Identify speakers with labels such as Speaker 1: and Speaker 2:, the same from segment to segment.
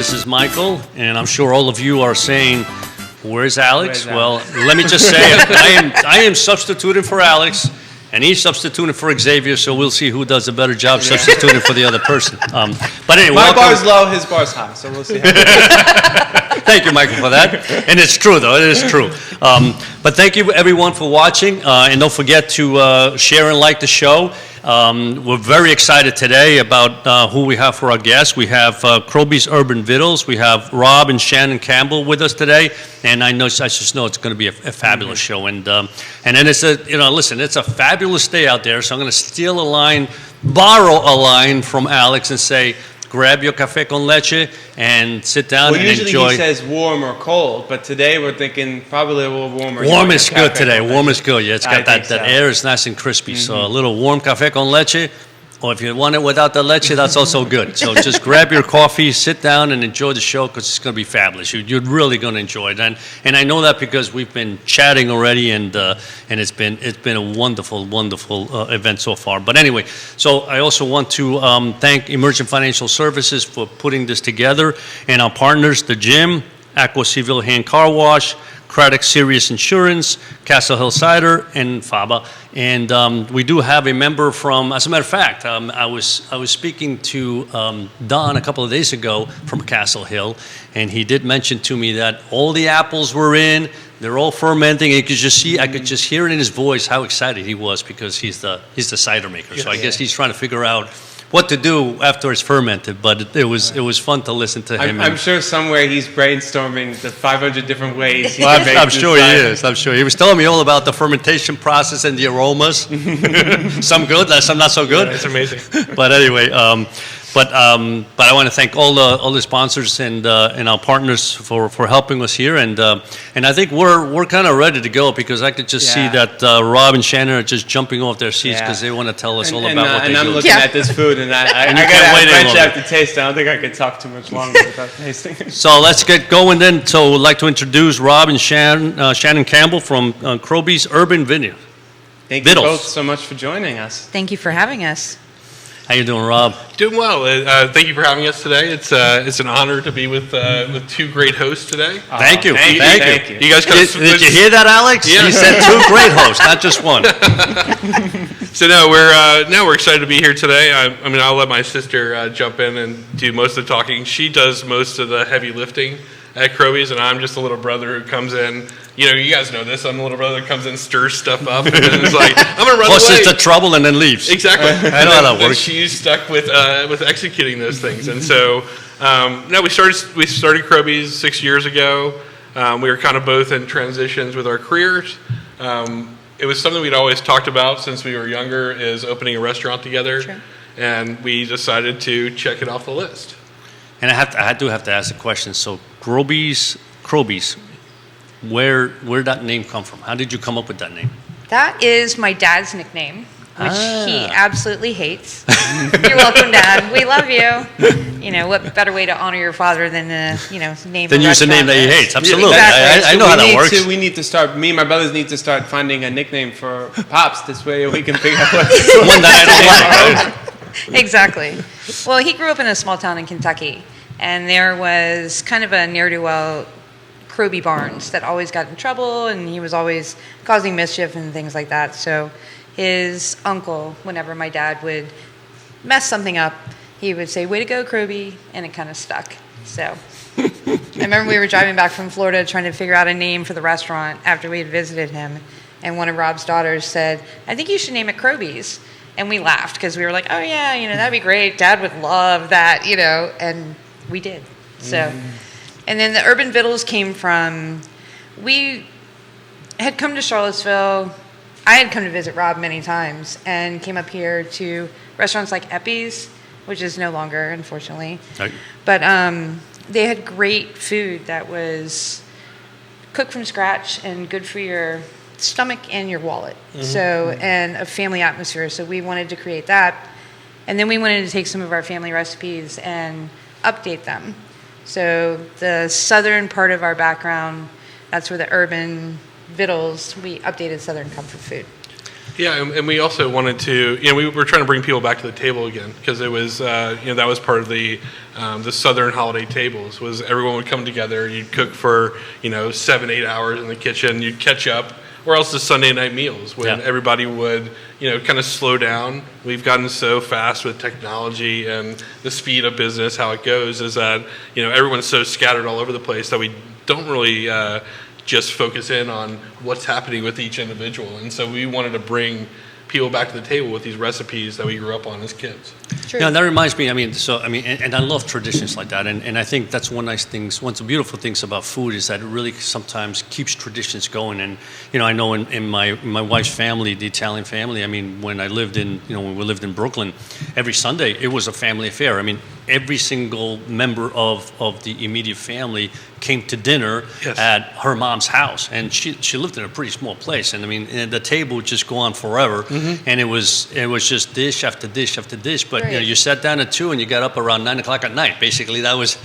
Speaker 1: This is Michael, and I'm sure all of you are saying, where's Alex? Well, let me just say, I am substituting for Alex, and he's substituting for Xavier, so we'll see who does a better job substituting for the other person. But anyway,
Speaker 2: my bar's low, his bar's high, so we'll see.
Speaker 1: Thank you, Michael, for that. And it's true, though. It is true. But thank you, everyone, for watching. And don't forget to share and like the show. We're very excited today about who we have for our guests. We have Croby's Urban Viddles. We have Rob and Shannon Campbell with us today. And I just know it's going to be a fabulous show. And then it's it's a fabulous day out there. So I'm going to steal a line, borrow a line from Alex and say, grab your café con leche and sit down and enjoy.
Speaker 2: Usually he says warm or cold, but today we're thinking probably a little warmer.
Speaker 1: Warm is good today. Warm is good. Yeah, it's got that air is nice and crispy. So a little warm café con leche, or if you want it without the leche, that's also good. So just grab your coffee, sit down, and enjoy the show because it's going to be fabulous. You're really going to enjoy it, and I know that because we've been chatting already, and it's been a wonderful event so far. But anyway, so I also want to thank Emergent Financial Services for putting this together, and our partners, the gym, Aqua CVille Hand Car Wash, Craddock Serious Insurance, Castle Hill Cider, and FABA. And we do have a member from, as a matter of fact, I was speaking to Don a couple of days ago from Castle Hill, and he did mention to me that all the apples were in, they're all fermenting, and I could just hear it in his voice how excited he was because he's the cider maker. So I guess he's trying to figure out what to do after it's fermented, but it was fun to listen to him.
Speaker 2: I'm sure somewhere he's brainstorming the 500 different ways.
Speaker 1: I'm sure he is. I'm sure he was telling me all about the fermentation process and the aromas. Some good, some not so good.
Speaker 3: Yeah, it's amazing.
Speaker 1: But anyway, but I want to thank all the sponsors and our partners for helping us here, and I think we're kind of ready to go because I could just see that Rob and Shannon are just jumping off their seats because they want to tell us all about what they do.
Speaker 2: And I'm looking at this food, and I got to have to taste it. I don't think I could talk too much longer without tasting it.
Speaker 1: So let's get going then. So I'd like to introduce Rob and Shannon Campbell from Croby's Urban Vineyard.
Speaker 2: Thank you both so much for joining us.
Speaker 4: Thank you for having us.
Speaker 1: How you doing, Rob?
Speaker 3: Doing well. Thank you for having us today. It's an honor to be with two great hosts today.
Speaker 1: Thank you. Thank you.
Speaker 3: You guys
Speaker 1: did you hear that, Alex?
Speaker 3: Yeah.
Speaker 1: He said two great hosts, not just one.
Speaker 3: So we're excited to be here today. I mean, I'll let my sister jump in and do most of the talking. She does most of the heavy lifting at Croby's, and I'm just a little brother who comes in. You know, you guys know this. I'm the little brother that comes in, stirs stuff up, and then it's like, I'm going to run away.
Speaker 1: Plus it's the trouble and then leaves.
Speaker 3: Exactly.
Speaker 1: I know how that works.
Speaker 3: She's stuck with executing those things. And so, we started Croby's 6 years ago. We were kind of both in transitions with our careers. It was something we'd always talked about since we were younger, is opening a restaurant together.
Speaker 4: Sure. And
Speaker 3: we decided to check it off the list.
Speaker 1: And I do have to ask a question. So Croby's, where that name come from? How did you come up with that name?
Speaker 4: That is my dad's nickname, which he absolutely hates. You're welcome, Dad. We love you. You know, what better way to honor your father than name
Speaker 1: than use a name that he hates. Absolutely.
Speaker 4: Yeah, exactly.
Speaker 1: I know how that works.
Speaker 2: Me and my brothers need to start finding a nickname for Pops. This way we can figure out what
Speaker 1: one that I don't like.
Speaker 4: Exactly. Well, he grew up in a small town in Kentucky, and there was kind of a ne'er-do-well Croby Barnes that always got in trouble, and he was always causing mischief and things like that. So his uncle, whenever my dad would mess something up, he would say, "Way to go, Croby," and it kind of stuck. So I remember we were driving back from Florida trying to figure out a name for the restaurant after we had visited him, and one of Rob's daughters said, "I think you should name it Croby's." And we laughed because we were like, "Oh yeah, that'd be great. Dad would love that, and we did. So, and then the Urban Viddles came from, we had come to Charlottesville. I had come to visit Rob many times and came up here to restaurants like Eppie's, which is no longer, unfortunately.
Speaker 1: Right.
Speaker 4: But they had great food that was cooked from scratch and good for your stomach and your wallet. So, and a family atmosphere. So we wanted to create that. And then we wanted to take some of our family recipes and update them. So the southern part of our background, that's where the Urban Viddles, we updated Southern comfort food.
Speaker 3: Yeah, and we also wanted to, we were trying to bring people back to the table again because it was, that was part of the Southern holiday tables was everyone would come together. You'd cook for 7-8 hours in the kitchen. You'd catch up, or else the Sunday night meals when everybody would kind of slow down. We've gotten so fast with technology and the speed of business. How it goes is that everyone's so scattered all over the place that we don't really just focus in on what's happening with each individual. And so we wanted to bring people back to the table with these recipes that we grew up on as kids.
Speaker 4: True.
Speaker 1: Yeah, and that reminds me, and I love traditions like that. And I think that's one of the beautiful things about food is that it really sometimes keeps traditions going. And, I know in my wife's family, the Italian family, when we lived in Brooklyn, every Sunday it was a family affair. Every single member of the immediate family came to dinner at her mom's house, and she lived in a pretty small place, and and the table would just go on forever, and it was just dish after dish after dish. But you sat down at 2 and you got up around 9 o'clock at night. Basically, that was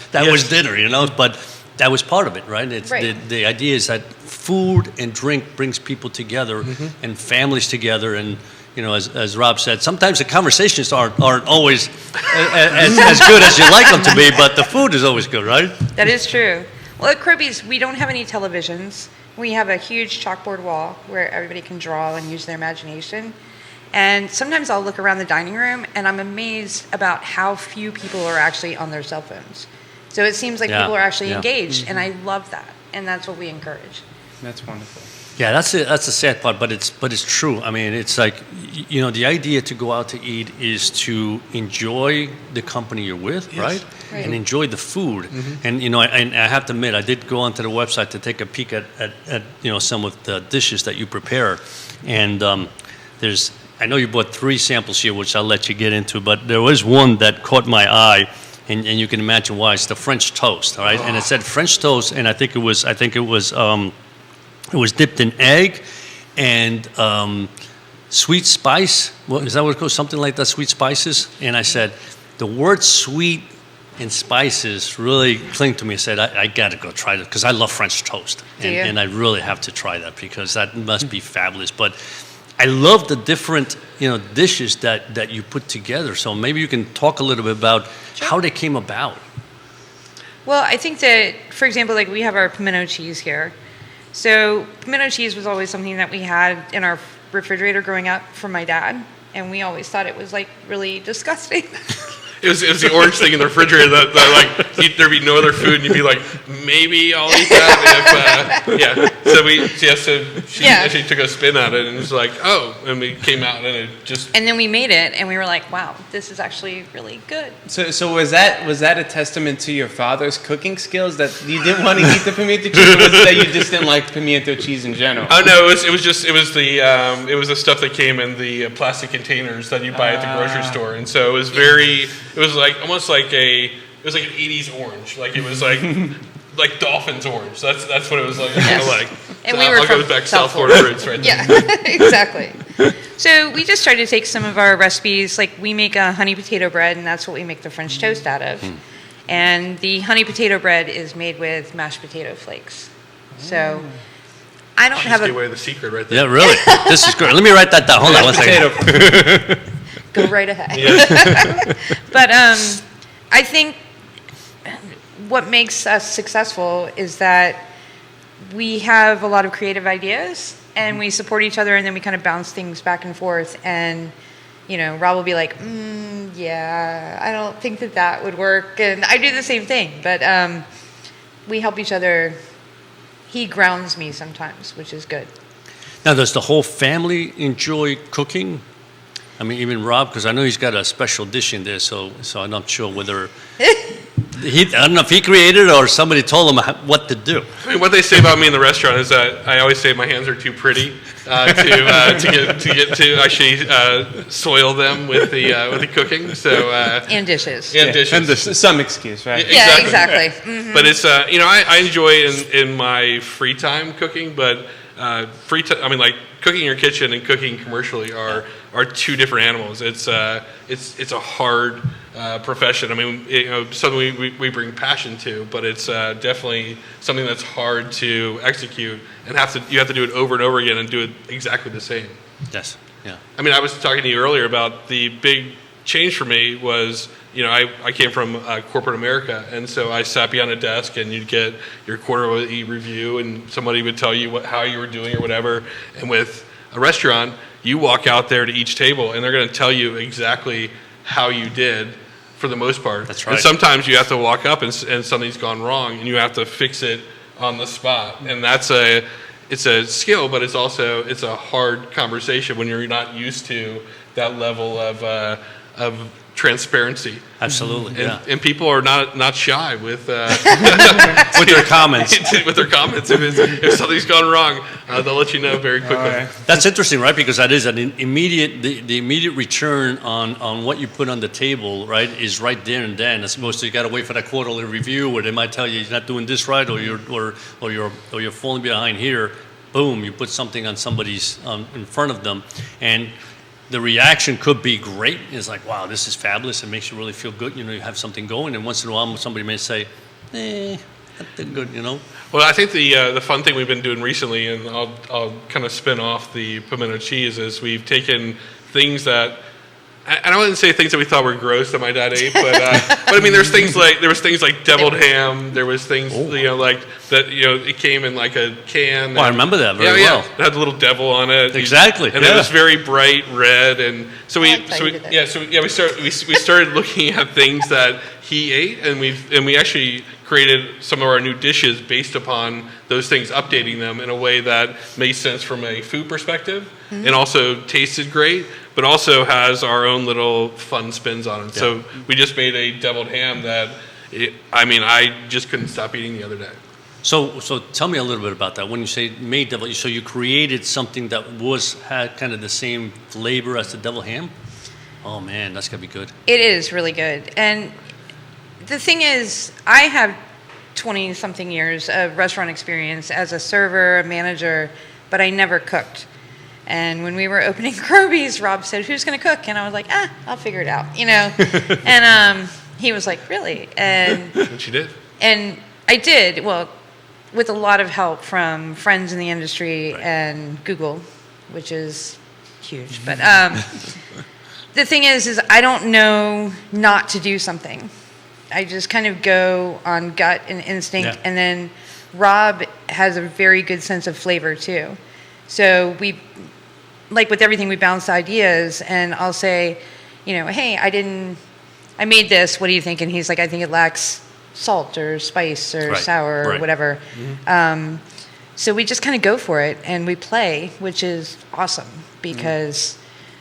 Speaker 1: dinner, But that was part of it, right? The idea is that food and drink brings people together and families together, and as Rob said, sometimes the conversations aren't always as good as you like them to be, but the food is always good, right?
Speaker 4: That is true. Well, at Croby's, we don't have any televisions. We have a huge chalkboard wall where everybody can draw and use their imagination. And sometimes I'll look around the dining room and I'm amazed about how few people are actually on their cell phones. So it seems like people are actually engaged, and I love that. And that's what we encourage.
Speaker 2: That's wonderful.
Speaker 1: Yeah, that's the sad part, but it's true. It's like, the idea to go out to eat is to enjoy the company you're with, right? And enjoy the food. And I have to admit, I did go onto the website to take a peek at some of the dishes that you prepare, and I know you bought 3 samples here, which I'll let you get into, but there was one that caught my eye. And you can imagine why. It's the French toast, all right? And it said French toast, and I think it was dipped in egg and sweet spice. Is that what it goes? Something like that, sweet spices. And I said, the word sweet and spices really cling to me. I said, I got to go try that because I love French toast. And I really have to try that because that must be fabulous. But I love the different dishes that you put together. So maybe you can talk a little bit about how they came about.
Speaker 4: Well, I think that, for example, like we have our pimento cheese here. So pimento cheese was always something that we had in our refrigerator growing up from my dad, and we always thought it was like really disgusting.
Speaker 3: It was the orange thing in the refrigerator that like there'd be no other food, and you'd be like, maybe I'll eat that if So she actually took a spin at it and was like, oh, and we came out and it just.
Speaker 4: And then we made it, and we were like, wow, this is actually really good.
Speaker 2: So was that a testament to your father's cooking skills that you didn't want to eat the pimento cheese, or was it that you just didn't like pimento cheese in general?
Speaker 3: Oh no, it was the stuff that came in the plastic containers that you buy at the grocery store, and so it was like almost like an 80s orange, like it was like like Dolphins orange. That's what it was like.
Speaker 4: Yes.
Speaker 3: Like
Speaker 4: and
Speaker 3: so
Speaker 4: we were
Speaker 3: go back South Florida roots right there.
Speaker 4: Yeah, exactly. So we just tried to take some of our recipes, like we make a honey potato bread, and that's what we make the French toast out of. And the honey potato bread is made with mashed potato flakes. So I don't have
Speaker 3: away the secret right there.
Speaker 1: Yeah, really. This is great. Let me write that down. Hold on one second.
Speaker 4: Go right ahead.
Speaker 3: Yeah.
Speaker 4: But I think what makes us successful is that we have a lot of creative ideas and we support each other, and then we kind of bounce things back and forth. And, Rob will be like, yeah, I don't think that would work. And I do the same thing, but we help each other. He grounds me sometimes, which is good.
Speaker 1: Now, does the whole family enjoy cooking? Even Rob, because I know he's got a special dish in there, so I'm not sure whether I don't know if he created it or somebody told him what to do.
Speaker 3: What they say about me in the restaurant is that I always say my hands are too pretty to actually soil them with the cooking. So
Speaker 4: and dishes.
Speaker 3: And dishes.
Speaker 2: And some excuse, right?
Speaker 4: Yeah, exactly. Mm-hmm.
Speaker 3: But it's I enjoy in my free time cooking, but free time. Like cooking in your kitchen and cooking commercially are 2 different animals. It's a hard profession. Something we bring passion to, but it's definitely something that's hard to execute, and you have to do it over and over again and do it exactly the same.
Speaker 1: Yes. Yeah.
Speaker 3: I mean, I was talking to you earlier about the big change for me was, I came from corporate America, and so I sat behind a desk, and you'd get your quarterly review, and somebody would tell you how you were doing or whatever. And with a restaurant, you walk out there to each table, and they're going to tell you exactly how you did for the most part.
Speaker 1: That's right.
Speaker 3: And sometimes you have to walk up and something's gone wrong, and you have to fix it on the spot. And it's a skill, but it's a hard conversation when you're not used to that level of transparency.
Speaker 1: Absolutely,
Speaker 3: And people are not shy with
Speaker 1: with their comments.
Speaker 3: with their comments. If something's gone wrong, they'll let you know very quickly.
Speaker 2: Right.
Speaker 1: That's interesting, right? Because that is an immediate, the immediate return on what you put on the table, right, is right there and then. As opposed to you got to wait for that quarterly review where they might tell you you're not doing this right, or you're falling behind here. Boom, you put something on somebody's in front of them, and the reaction could be great. It's like, wow, this is fabulous. It makes you really feel good. You have something going. And once in a while, somebody may say, not that good,
Speaker 3: Well, I think the fun thing we've been doing recently, and I'll kind of spin off the pimento cheese, is we've taken things that, and I wouldn't say things that we thought were gross that my dad ate, but I mean, there was things like deviled ham. There was things like that. It came in like a can.
Speaker 1: Well, I remember that very well.
Speaker 3: It had a little devil on it.
Speaker 1: Exactly.
Speaker 3: And it was very bright red, and so we started looking at things that he ate, and we actually created some of our new dishes based upon those things, updating them in a way that made sense from a food perspective, and also tasted great, but also has our own little fun spins on it. Yeah. So we just made a deviled ham that, I just couldn't stop eating the other day.
Speaker 1: So tell me a little bit about that. When you say made devil, so you created something that had kind of the same flavor as the deviled ham? Oh man, that's gonna be good.
Speaker 4: It is really good. And the thing is, I have 20-something years of restaurant experience as a server, a manager, but I never cooked. And when we were opening Croby's, Rob said, "Who's going to cook?" And I was like, I'll figure it out, And he was like, "Really?" And
Speaker 3: she did.
Speaker 4: And I did, well, with a lot of help from friends in the industry and Google, which is huge. But the thing is I don't know not to do something. I just kind of go on gut and instinct, and then Rob has a very good sense of flavor too. So we, like with everything, we bounce ideas, and I'll say, hey, I made this, what do you think? And he's like, I think it lacks salt or spice or sour or whatever. Mm-hmm. So we just kind of go for it, and we play, which is awesome because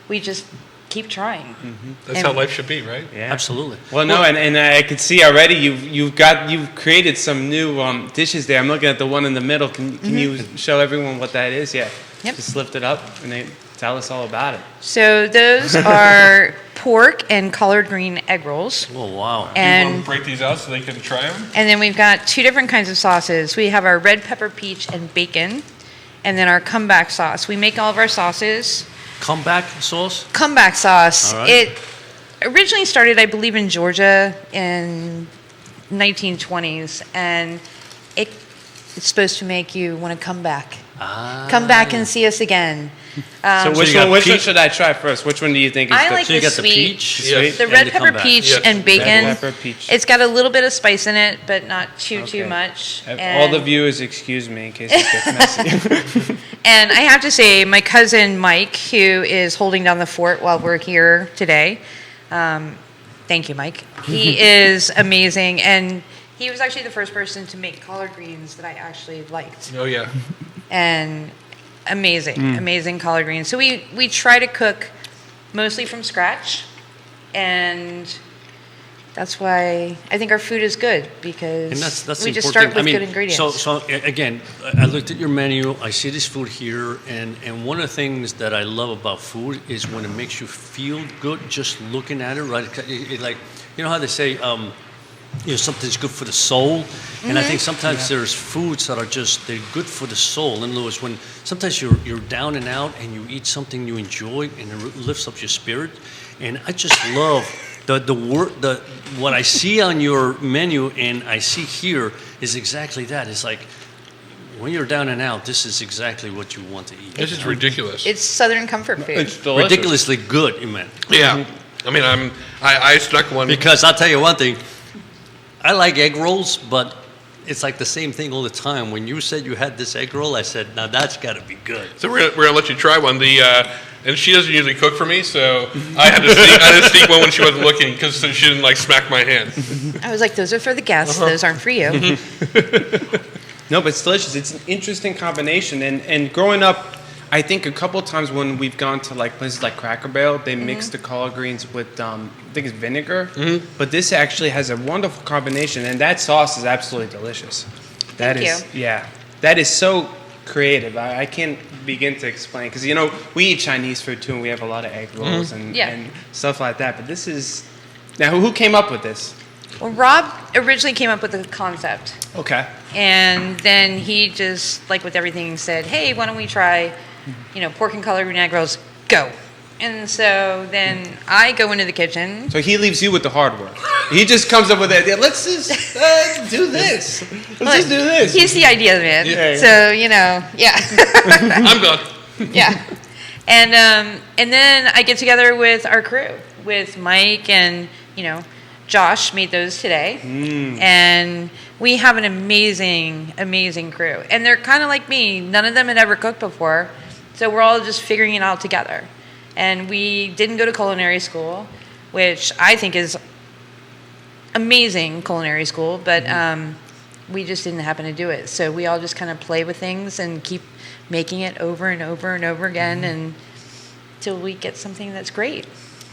Speaker 4: we just keep trying.
Speaker 3: Mm-hmm. That's how life should be, right?
Speaker 2: Yeah,
Speaker 1: absolutely.
Speaker 2: Well, no, and I could see already you've created some new dishes there. I'm looking at the one in the middle. Can you show everyone what that is? Yeah.
Speaker 4: Yep.
Speaker 2: Just lift it up and tell us all about it.
Speaker 4: So those are pork and collard green egg rolls.
Speaker 1: Oh wow!
Speaker 3: And you want to break these out so they can try them.
Speaker 4: And then we've got two different kinds of sauces. We have our red pepper peach and bacon, and then our comeback sauce. We make all of our sauces.
Speaker 1: Comeback sauce?
Speaker 4: Comeback sauce.
Speaker 1: All right.
Speaker 4: It originally started, I believe, in Georgia in 1920s, and it's supposed to make you want to come back. Come back and see us again.
Speaker 2: So which one should I try first? Which one do you think is
Speaker 4: I
Speaker 2: good?
Speaker 4: like
Speaker 1: So you
Speaker 4: the
Speaker 1: got the
Speaker 4: sweet,
Speaker 1: peach,
Speaker 4: the red pepper peach and bacon.
Speaker 2: Red pepper peach.
Speaker 4: It's got a little bit of spice in it, but not too much.
Speaker 2: All the viewers, excuse me in case it gets messy.
Speaker 4: And I have to say, my cousin Mike, who is holding down the fort while we're here today, thank you, Mike. He is amazing, and he was actually the first person to make collard greens that I actually liked.
Speaker 3: Oh yeah.
Speaker 4: And amazing collard greens. So we try to cook mostly from scratch, and that's why I think our food is good, because
Speaker 1: that's
Speaker 4: we just
Speaker 1: important.
Speaker 4: start with good ingredients.
Speaker 1: So again, I looked at your menu. I see this food here, and one of the things that I love about food is when it makes you feel good just looking at it. Right, it like how they say. Something's good for the soul, and I think sometimes there's foods that are they're good for the soul. In other words, when sometimes you're down and out and you eat something you enjoy and it lifts up your spirit, and I just love what I see on your menu and I see here is exactly that. It's like when you're down and out, this is exactly what you want to eat.
Speaker 3: This is ridiculous.
Speaker 4: It's Southern comfort food.
Speaker 2: It's delicious.
Speaker 1: Ridiculously good, you meant.
Speaker 3: Yeah. I mean, I snuck one.
Speaker 1: Because I'll tell you one thing, I like egg rolls, but it's like the same thing all the time. When you said you had this egg roll, I said, now that's got to be good.
Speaker 3: So we're gonna let you try one. And she doesn't usually cook for me, so I had to sneak one when she wasn't looking, because so she didn't like smack my hand.
Speaker 4: I was like, those are for the guests. Those aren't for you.
Speaker 2: No, but it's delicious. It's an interesting combination. And growing up, I think a couple of times when we've gone to like places like Cracker Barrel, they mix the collard greens with I think it's vinegar. But this actually has a wonderful combination, and that sauce is absolutely delicious. That
Speaker 4: Thank
Speaker 2: is, yeah, that is so creative. I can't begin to explain, because we eat Chinese food too, and we have a lot of egg rolls and stuff like that. But this is now who came up with this?
Speaker 4: Well, Rob originally came up with the concept.
Speaker 2: Okay.
Speaker 4: And then he just, like with everything, said, hey, why don't we try, pork and collard green egg rolls, go. And so then I go into the kitchen.
Speaker 2: So he leaves you with the hard work. He just comes up with the idea. Let's just do this. Let's just do this.
Speaker 4: He's the idea man.
Speaker 2: Yeah.
Speaker 4: So, yeah.
Speaker 3: I'm gone.
Speaker 4: Yeah. And then I get together with our crew, with Mike and, Josh made those today. And we have an amazing, amazing crew. And they're kind of like me. None of them had ever cooked before. So we're all just figuring it out together. And we didn't go to culinary school, which I think is amazing culinary school, but we just didn't happen to do it. So we all just kind of play with things and keep making it over and over and over again until we get something that's great.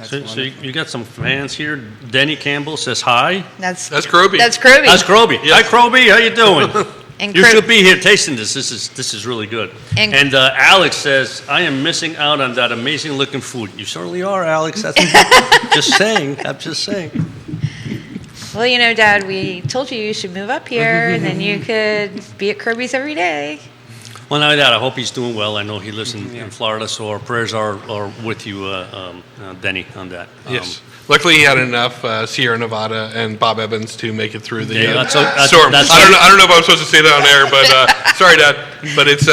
Speaker 1: So you got some fans here. Denny Campbell says hi.
Speaker 3: That's Croby.
Speaker 4: That's Croby.
Speaker 1: That's Croby. Hi, Croby. How you doing?
Speaker 4: And
Speaker 1: You should be here tasting this. This is really good.
Speaker 4: And-
Speaker 1: Alex says, I am missing out on that amazing looking food. You certainly are, Alex. That's just saying. I'm just saying.
Speaker 4: Well, Dad, we told you should move up here, and then you could be at Croby's every day.
Speaker 1: Well, not only that, I hope he's doing well. I know he lives in Florida, so our prayers are with you, Denny, on that.
Speaker 3: Yes. Luckily, he had enough Sierra Nevada and Bob Evans to make it through the
Speaker 1: I
Speaker 3: storm. I don't know if I'm supposed to say that on air, but sorry, Dad. But it's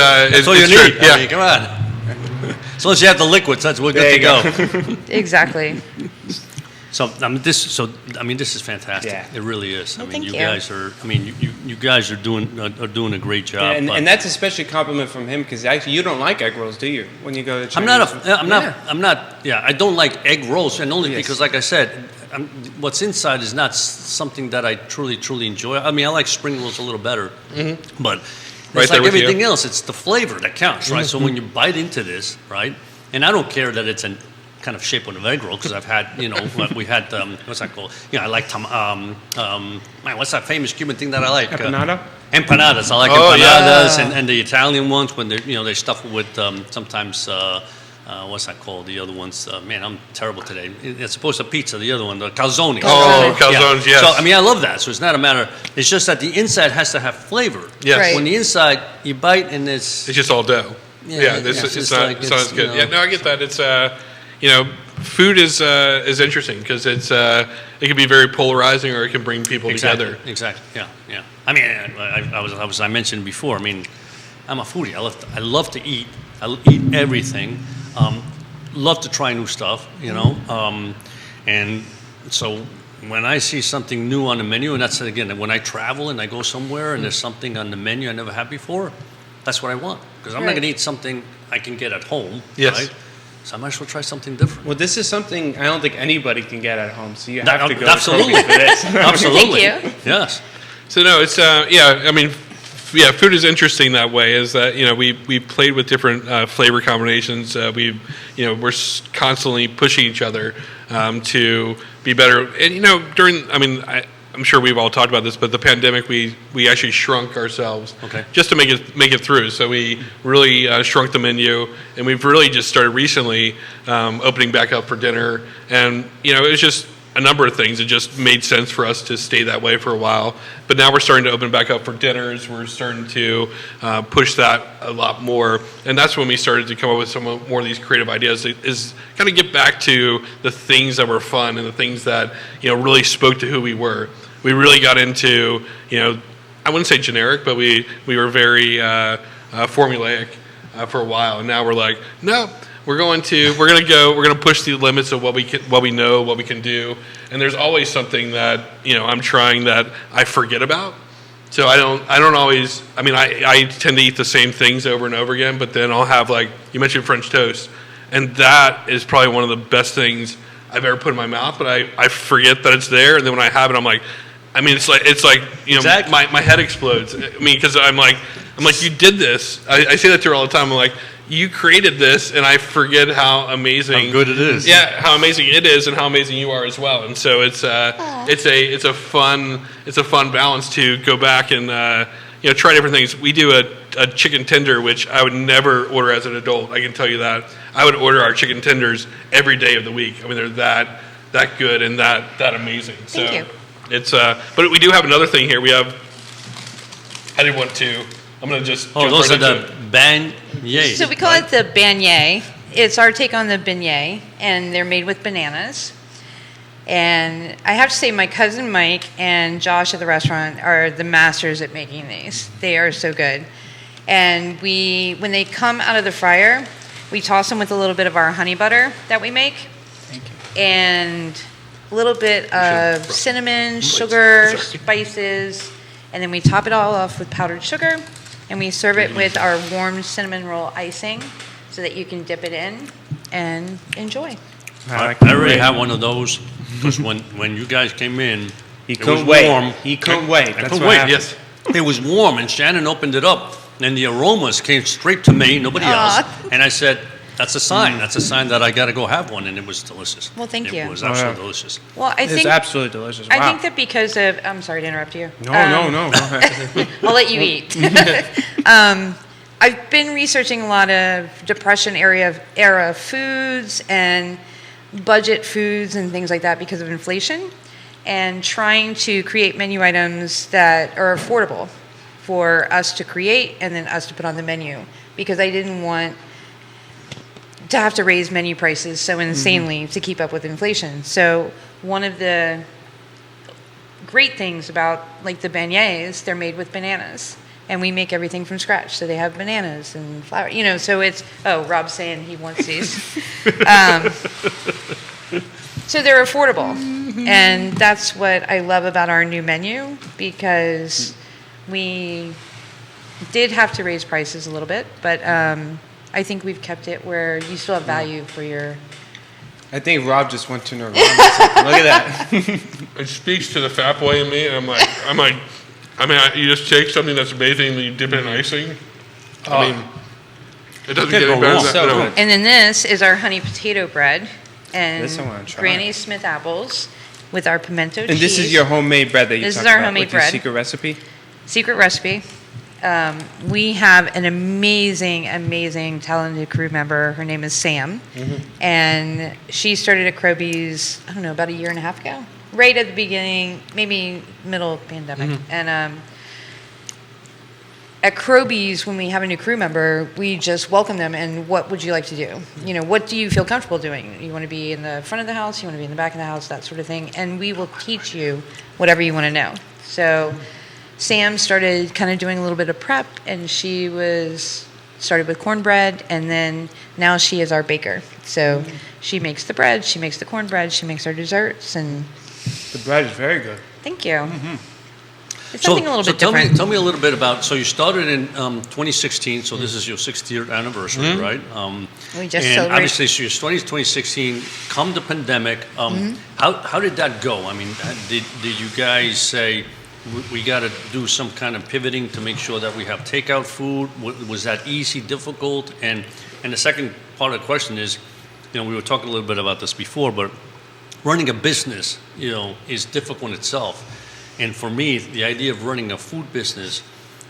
Speaker 1: all you need.
Speaker 3: Yeah.
Speaker 1: I mean, come on. As long as you have the liquids, we're good to go.
Speaker 4: Exactly.
Speaker 1: So this is fantastic.
Speaker 2: Yeah.
Speaker 1: It really is.
Speaker 4: Well, thank you.
Speaker 1: Guys are. You guys are doing a great job.
Speaker 2: Yeah,
Speaker 1: but
Speaker 2: and that's especially a compliment from him, because actually you don't like egg rolls, do you? When you go to
Speaker 1: I'm
Speaker 2: Chinese
Speaker 1: not. Yeah, I don't like egg rolls, and only
Speaker 2: Yes.
Speaker 1: because, like I said, what's inside is not something that I truly enjoy. I mean, I like spring rolls a little better, but
Speaker 3: Right
Speaker 1: it's
Speaker 3: there
Speaker 1: like
Speaker 3: with you.
Speaker 1: everything else. It's the flavor that counts, right? So when you bite into this, right, and I don't care that it's an kind of shape of an egg roll, because I've had, we had what's that called? I like what's that famous Cuban thing that I like?
Speaker 2: Empanada?
Speaker 1: Empanadas. I like empanadas, and the Italian ones when they stuff it with sometimes what's that called? The other ones. Man, I'm terrible today. It's supposed to pizza. The other one, the calzone.
Speaker 3: Oh, calzones, yes.
Speaker 1: So I love that. So it's not a matter. It's just that the inside has to have flavor.
Speaker 3: Yes.
Speaker 4: Right.
Speaker 1: When the inside you bite and it's
Speaker 3: just all dough.
Speaker 1: it's
Speaker 3: It's
Speaker 1: just
Speaker 3: not
Speaker 1: like
Speaker 3: it's not as good. Yeah, no, I get that. It's food is interesting, because it can be very polarizing, or it can bring people together.
Speaker 1: Exactly. Yeah. I mean, I mentioned before. I mean, I'm a foodie. I love to eat. I eat everything. Love to try new stuff. And so when I see something new on the menu, and that's again when I travel and I go somewhere and there's something on the menu I never had before, that's what I want, because I'm not going to eat something I can get at home.
Speaker 3: Yes.
Speaker 1: Right? So I might as well try something different.
Speaker 2: Well, this is something I don't think anybody can get at home, so you have to go
Speaker 1: Absolutely.
Speaker 2: to Croby for this.
Speaker 1: Absolutely.
Speaker 4: Thank you.
Speaker 1: Yes.
Speaker 3: So no, it's food is interesting that way. Is that we played with different flavor combinations. We're constantly pushing each other to be better. And I'm sure we've all talked about this, but the pandemic we actually shrunk ourselves just to make it through. So we really shrunk the menu, and we've really just started recently opening back up for dinner. And it was just a number of things. It just made sense for us to stay that way for a while. But now we're starting to open back up for dinners. We're starting to push that a lot more. And that's when we started to come up with some more of these creative ideas, is kind of get back to the things that were fun and the things that, really spoke to who we were. We really got into, I wouldn't say generic, but we were very formulaic for a while, and now we're like, no, we're going to push the limits of what we know, what we can do, and there's always something that I'm trying that I forget about. So I don't always. I mean, I tend to eat the same things over and over again, but then I'll have, like you mentioned, French toast, and that is probably one of the best things I've ever put in my mouth. But I forget that it's there, and then when I have it, I'm like, I mean, it's like
Speaker 1: Exactly.
Speaker 3: my head explodes. I mean, because I'm like, you did this. I say that to her all the time. I'm like, you created this, and I forget how amazing,
Speaker 1: How good it is.
Speaker 3: Yeah, how amazing it is, and how amazing you are as well. And so it's a fun balance to go back and try different things. We do a chicken tender, which I would never order as an adult. I can tell you that. I would order our chicken tenders every day of the week. I mean, they're that good and that amazing.
Speaker 4: Thank you.
Speaker 3: It's but we do have another thing here. We have. I didn't want to. I'm going to just.
Speaker 1: Oh,
Speaker 3: jump
Speaker 1: those
Speaker 3: right
Speaker 1: are
Speaker 3: into
Speaker 1: the
Speaker 3: it.
Speaker 1: beignets.
Speaker 4: So we call it the beignet. It's our take on the beignet, and they're made with bananas. And I have to say, my cousin Mike and Josh at the restaurant are the masters at making these. They are so good. And when they come out of the fryer, we toss them with a little bit of our honey butter that we make.
Speaker 2: Thank you.
Speaker 4: And a little bit of cinnamon, sugar,
Speaker 3: Sorry.
Speaker 4: spices, and then we top it all off with powdered sugar, and we serve it with our warm cinnamon roll icing so that you can dip it in and enjoy.
Speaker 1: I already had one of those because when you guys came in,
Speaker 2: He
Speaker 1: it was
Speaker 2: couldn't wait.
Speaker 1: warm.
Speaker 2: He couldn't wait.
Speaker 1: I
Speaker 2: That's
Speaker 1: couldn't
Speaker 2: what
Speaker 1: wait.
Speaker 2: happened.
Speaker 3: Yes.
Speaker 1: It was warm, and Shannon opened it up, and the aromas came straight to me, nobody else.
Speaker 4: Aw.
Speaker 1: And I said, "That's a sign. That's a sign that I got to go have one." And it was delicious.
Speaker 4: Well, thank you.
Speaker 1: It was
Speaker 2: Oh, yeah.
Speaker 1: absolutely delicious.
Speaker 4: Well, I
Speaker 2: It's
Speaker 4: think
Speaker 2: absolutely delicious. Wow.
Speaker 4: I think that because of I'm sorry to interrupt you.
Speaker 2: No. Go ahead.
Speaker 4: I'll let you eat. I've been researching a lot of Depression era foods and budget foods and things like that because of inflation, and trying to create menu items that are affordable for us to create and then us to put on the menu, because I didn't want to have to raise menu prices so insanely to keep up with inflation. So one of the great things about like the beignets, they're made with bananas, and we make everything from scratch. So they have bananas and flour, so it's, Rob's saying he wants these. So they're affordable, and that's what I love about our new menu, because we did have to raise prices a little bit, but I think we've kept it where you still have value for your.
Speaker 2: I think Rob just went to Nirvana. Look at that.
Speaker 3: It speaks to the fat boy in me, and I'm like, you just take something that's amazing and you dip it in icing. I mean, it doesn't get
Speaker 1: Can't
Speaker 3: any
Speaker 1: go
Speaker 3: better
Speaker 1: wrong.
Speaker 3: than
Speaker 2: So
Speaker 3: that. No.
Speaker 2: good.
Speaker 4: And then this is our honey potato bread and
Speaker 2: This I wanna try.
Speaker 4: Granny Smith apples with our pimento cheese.
Speaker 2: And this is your homemade bread that you
Speaker 4: This is
Speaker 2: talked
Speaker 4: our
Speaker 2: about
Speaker 4: homemade
Speaker 2: with your
Speaker 4: bread.
Speaker 2: secret recipe?
Speaker 4: secret recipe. We have an amazing, talented crew member. Her name is Sam. And she started at Croby's, I don't know, about a year and a half ago. Right at the beginning, maybe middle of the pandemic. And at Croby's, when we have a new crew member, we just welcome them. And what would you like to do? You know, what do you feel comfortable doing? You want to be in the front of the house? You want to be in the back of the house? That sort of thing. And we will teach you whatever you want to know. So Sam started kind of doing a little bit of prep, and she started with cornbread, and then now she is our baker. So she makes the bread, she makes the cornbread, she makes our desserts, and
Speaker 2: The bread is very good.
Speaker 4: thank you. It's something a little bit
Speaker 1: tell
Speaker 4: different.
Speaker 1: Tell me a little bit about, so you started in 2016, so this is your 60th anniversary, right?
Speaker 4: We just
Speaker 1: and
Speaker 4: celebrated.
Speaker 1: obviously, so you're starting in 2016, come the pandemic, how did that go? I mean, did you guys say, we got to do some kind of pivoting to make sure that we have takeout food? Was that easy, difficult? And the second part of the question is, we were talking a little bit about this before, but running a business, is difficult in itself. And for me, the idea of running a food business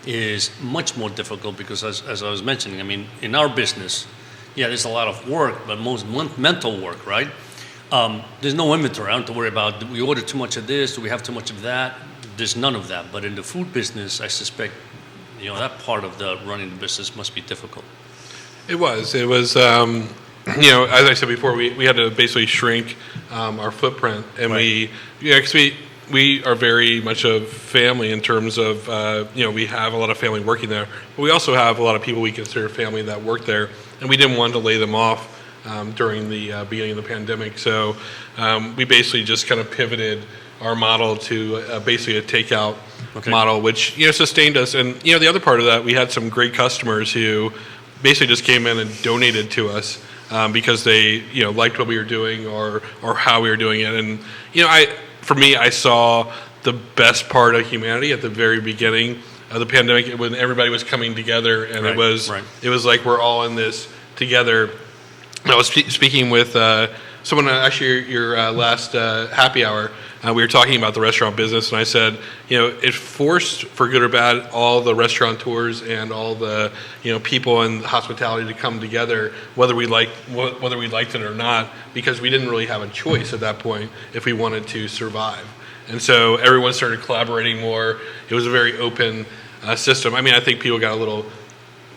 Speaker 1: is much more difficult because, as I was mentioning, I mean, in our business, there's a lot of work, but most mental work, right? There's no inventory. I don't have to worry about, do we order too much of this? Do we have too much of that? There's none of that. But in the food business, I suspect, that part of the running the business must be difficult.
Speaker 3: It was, as I said before, we had to basically shrink our footprint, and
Speaker 1: Right.
Speaker 3: because we are very much a family in terms of, we have a lot of family working there, but we also have a lot of people we consider family that work there, and we didn't want to lay them off during the beginning of the pandemic. So we basically just kind of pivoted our model to basically a takeout model, which, sustained us. And, the other part of that, we had some great customers who basically just came in and donated to us because they, liked what we were doing or how we were doing it. And, for me, I saw the best part of humanity at the very beginning of the pandemic when everybody was coming together, and it was like we're all in this together. I was speaking with someone actually your last happy hour. We were talking about the restaurant business, and I said, it forced, for good or bad, all the restaurateurs and all the people in hospitality to come together, whether we liked it or not, because we didn't really have a choice at that point if we wanted to survive. And so everyone started collaborating more. It was a very open system. I mean, I think people got a little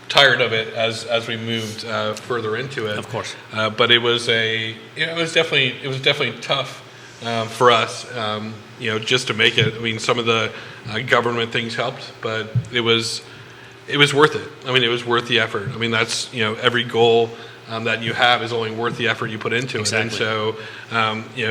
Speaker 3: tired of it as we moved further into it.
Speaker 1: Of course.
Speaker 3: But it was it was definitely tough. For us, just to make it. I mean, some of the government things helped, but it was worth it. I mean, it was worth the effort. I mean, that's every goal that you have is only worth the effort you put into it. And so,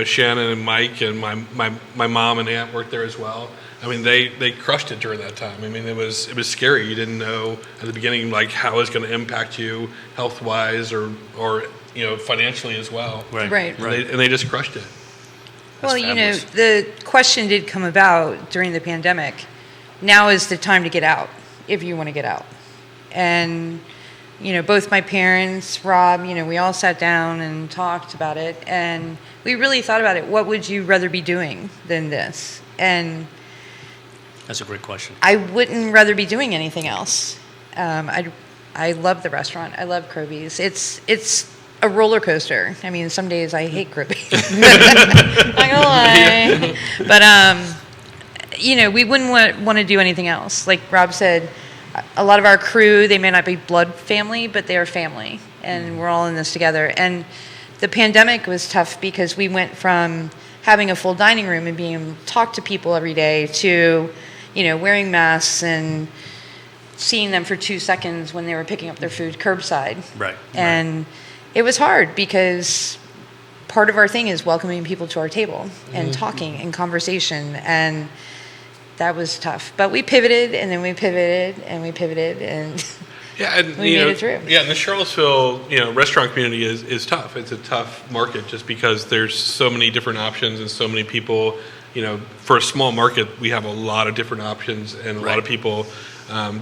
Speaker 3: Shannon and Mike and my mom and aunt worked there as well. I mean, they crushed it during that time. I mean, it was scary. You didn't know at the beginning how it's going to impact you health wise or financially as well.
Speaker 4: Right.
Speaker 3: And they just crushed it.
Speaker 4: Well, the question did come about during the pandemic. Now is the time to get out, if you want to get out. And, both my parents, Rob, we all sat down and talked about it. And we really thought about it. What would you rather be doing than this? And
Speaker 1: that's a great question.
Speaker 4: I wouldn't rather be doing anything else. I love the restaurant. I love Croby's. It's a roller coaster. I mean, some days I hate Croby. Not gonna lie. But, we wouldn't want to do anything else. Like Rob said, a lot of our crew, they may not be blood family, but they are family. And we're all in this together. And the pandemic was tough because we went from having a full dining room and being able to talk to people every day to, wearing masks and seeing them for 2 seconds when they were picking up their food curbside.
Speaker 1: Right.
Speaker 4: And it was hard because part of our thing is welcoming people to our table and talking and conversation, and that was tough. But we pivoted, and then we pivoted, and we pivoted, and we made it through.
Speaker 3: Yeah, and the Charlottesville, restaurant community is tough. It's a tough market just because there's so many different options and so many people. For a small market, we have a lot of different options and a lot of people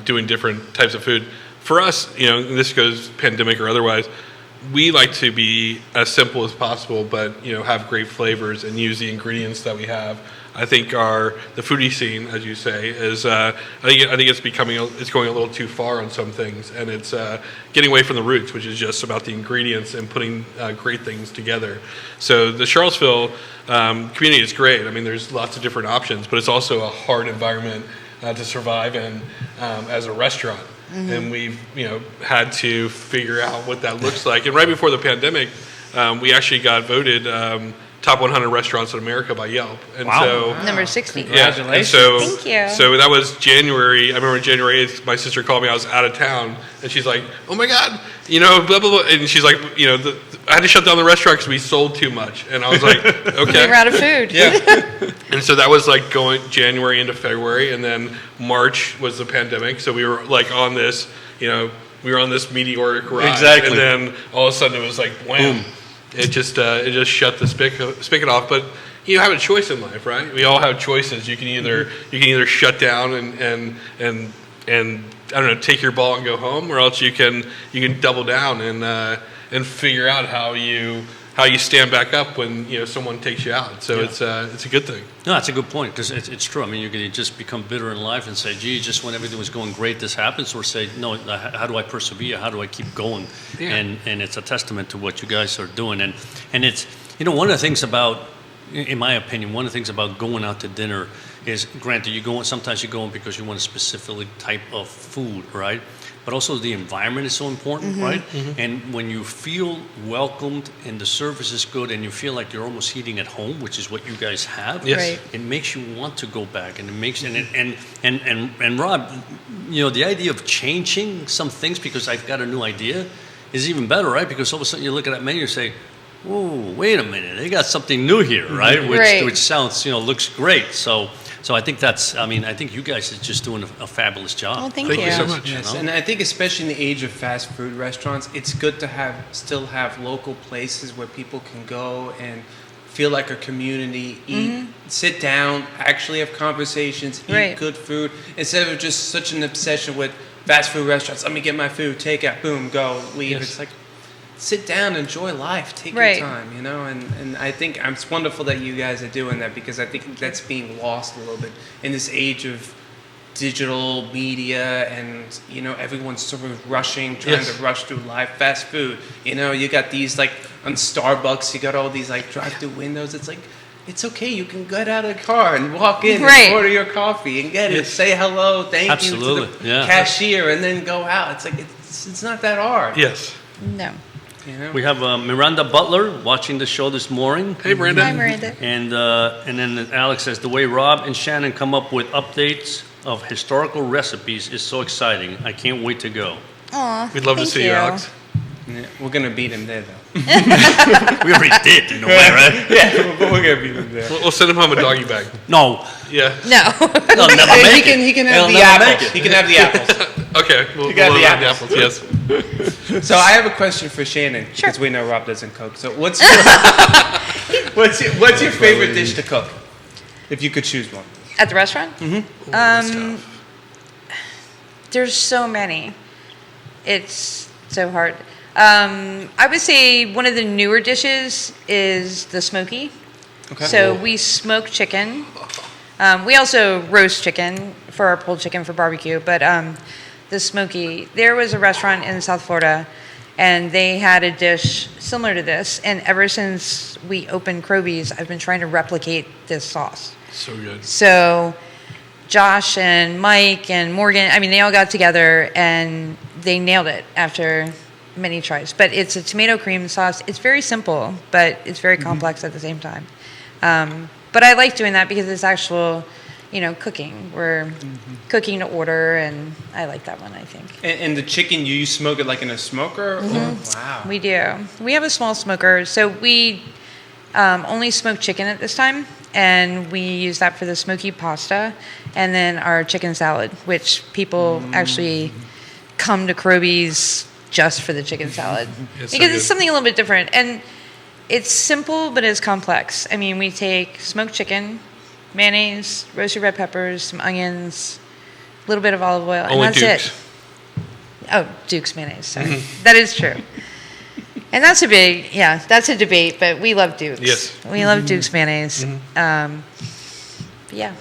Speaker 3: doing different types of food. For us, this goes pandemic or otherwise, we like to be as simple as possible, but have great flavors and use the ingredients that we have. I think the foodie scene, as you say, is I think it's going a little too far on some things, and it's getting away from the roots, which is just about the ingredients and putting great things together. So the Charlottesville community is great. I mean, there's lots of different options, but it's also a hard environment to survive in as a restaurant. And we've had to figure out what that looks like. And right before the pandemic, we actually got voted top 100 restaurants in America by Yelp. And so
Speaker 4: number 60.
Speaker 2: Congratulations.
Speaker 3: And so,
Speaker 4: Thank you.
Speaker 3: So that was January. I remember January 8th, my sister called me. I was out of town, and she's like, "Oh my God, blah blah blah." And she's like, I had to shut down the restaurant because we sold too much. And I was like, "Okay."
Speaker 4: We were out of food.
Speaker 3: Yeah. And so that was like going January into February, and then March was the pandemic. So we were like on this, we were on this meteoric rise.
Speaker 1: Exactly.
Speaker 3: And then all of a sudden it was like, wham. Boom. It just shut the spigot off. But you have a choice in life, right? We all have choices. You can either shut down and I don't know, take your ball and go home, or else you can double down and figure out how you stand back up when someone takes you out. So it's a good thing.
Speaker 1: No, that's a good point, because it's true. I mean, you can just become bitter in life and say, "Gee, just when everything was going great, this happens," or say, "No, how do I persevere? How do I keep going?"
Speaker 3: Yeah.
Speaker 1: And it's a testament to what you guys are doing. And it's one of the things about, in my opinion, one of the things about going out to dinner is, granted, sometimes you're going because you want a specific type of food, right? But also the environment is so important, right? And when you feel welcomed and the service is good and you feel like you're almost eating at home, which is what you guys have,
Speaker 3: Yes.
Speaker 4: Right.
Speaker 1: it makes you want to go back, and it makes and Rob, the idea of changing some things because I've got a new idea is even better, right? Because all of a sudden you look at that menu and say, "Oh, wait a minute, they got something new here, right?"
Speaker 4: Right.
Speaker 1: Which sounds, looks great. So I think I think you guys are just doing a fabulous job.
Speaker 4: Well, thank
Speaker 3: Thank you so
Speaker 4: you.
Speaker 3: much.
Speaker 2: Yes, and I think especially in the age of fast food restaurants, it's good to still have local places where people can go and feel like a community, eat, sit down, actually have conversations, eat
Speaker 4: Right.
Speaker 2: good food, instead of just such an obsession with fast food restaurants. Let me get my food, take out, boom, go, leave.
Speaker 3: Yes.
Speaker 2: It's like, sit down, enjoy life, take
Speaker 4: Right.
Speaker 2: your time, and I think it's wonderful that you guys are doing that, because I think that's being lost a little bit in this age of digital media, and everyone's sort of rushing, trying
Speaker 3: Yes.
Speaker 2: to rush through life. Fast food, you got these, like on Starbucks, you got all these like drive-through windows. It's like, it's okay, you can get out of the car and walk in
Speaker 4: Right.
Speaker 2: and order your coffee and get it,
Speaker 3: Yes.
Speaker 2: say hello, thank you to
Speaker 1: Absolutely,
Speaker 2: the
Speaker 1: yeah.
Speaker 2: cashier, and then go out. It's like, it's not that hard.
Speaker 3: Yes.
Speaker 4: No.
Speaker 1: We have Miranda Butler watching the show this morning.
Speaker 3: Hey, Brandon.
Speaker 4: Hi, Miranda.
Speaker 1: And then Alex says, the way Rob and Shannon come up with updates of historical recipes is so exciting. I can't wait to go.
Speaker 4: Aw,
Speaker 3: We'd love to
Speaker 4: thank
Speaker 3: see you, Alex.
Speaker 2: Yeah, we're gonna beat him there, though.
Speaker 1: We already did, in a way, right?
Speaker 2: Yeah, but we're gonna beat him there.
Speaker 3: We'll send him home a doggy bag.
Speaker 1: No,
Speaker 3: Yeah.
Speaker 4: No.
Speaker 1: they'll never
Speaker 2: He
Speaker 1: make
Speaker 2: can,
Speaker 1: it.
Speaker 2: he can
Speaker 1: They'll
Speaker 2: have the
Speaker 1: never make
Speaker 2: apples.
Speaker 1: it.
Speaker 2: He can have the apples.
Speaker 3: Okay. We'll
Speaker 2: got
Speaker 3: we'll
Speaker 2: the
Speaker 3: have the
Speaker 2: apples.
Speaker 3: apples. Yes.
Speaker 2: So I have a question for Shannon,
Speaker 4: Sure.
Speaker 2: because we know Rob doesn't cook. So what's your favorite dish to cook, if you could choose one?
Speaker 4: At the restaurant?
Speaker 3: Ooh, that's tough.
Speaker 4: There's so many. It's so hard. I would say one of the newer dishes is the smoky.
Speaker 2: Okay.
Speaker 4: So we smoke chicken. We also roast chicken for our pulled chicken for barbecue. But the smoky, there was a restaurant in South Florida, and they had a dish similar to this. And ever since we opened Croby's, I've been trying to replicate this sauce.
Speaker 3: So good.
Speaker 4: So Josh and Mike and Morgan, they all got together and they nailed it after many tries. But it's a tomato cream sauce. It's very simple, but it's very complex at the same time. But I like doing that because it's actual, cooking. We're cooking to order, and I like that one, I think.
Speaker 2: And the chicken, you smoke it like in a smoker? Or, wow.
Speaker 4: We do. We have a small smoker, so we only smoke chicken at this time, and we use that for the smoky pasta, and then our chicken salad, which people actually come to Croby's just for the chicken salad.
Speaker 3: It's so
Speaker 4: Because
Speaker 3: good.
Speaker 4: it's something a little bit different, and it's simple, but it's complex. We take smoked chicken, mayonnaise, roasted red peppers, some onions, a little bit of olive oil, and
Speaker 3: Only
Speaker 4: that's
Speaker 3: Duke's.
Speaker 4: it. Oh, Duke's mayonnaise. Sorry. That is true. And that's that's a debate, but we love Duke's.
Speaker 3: Yes.
Speaker 4: We love Duke's mayonnaise. Yeah.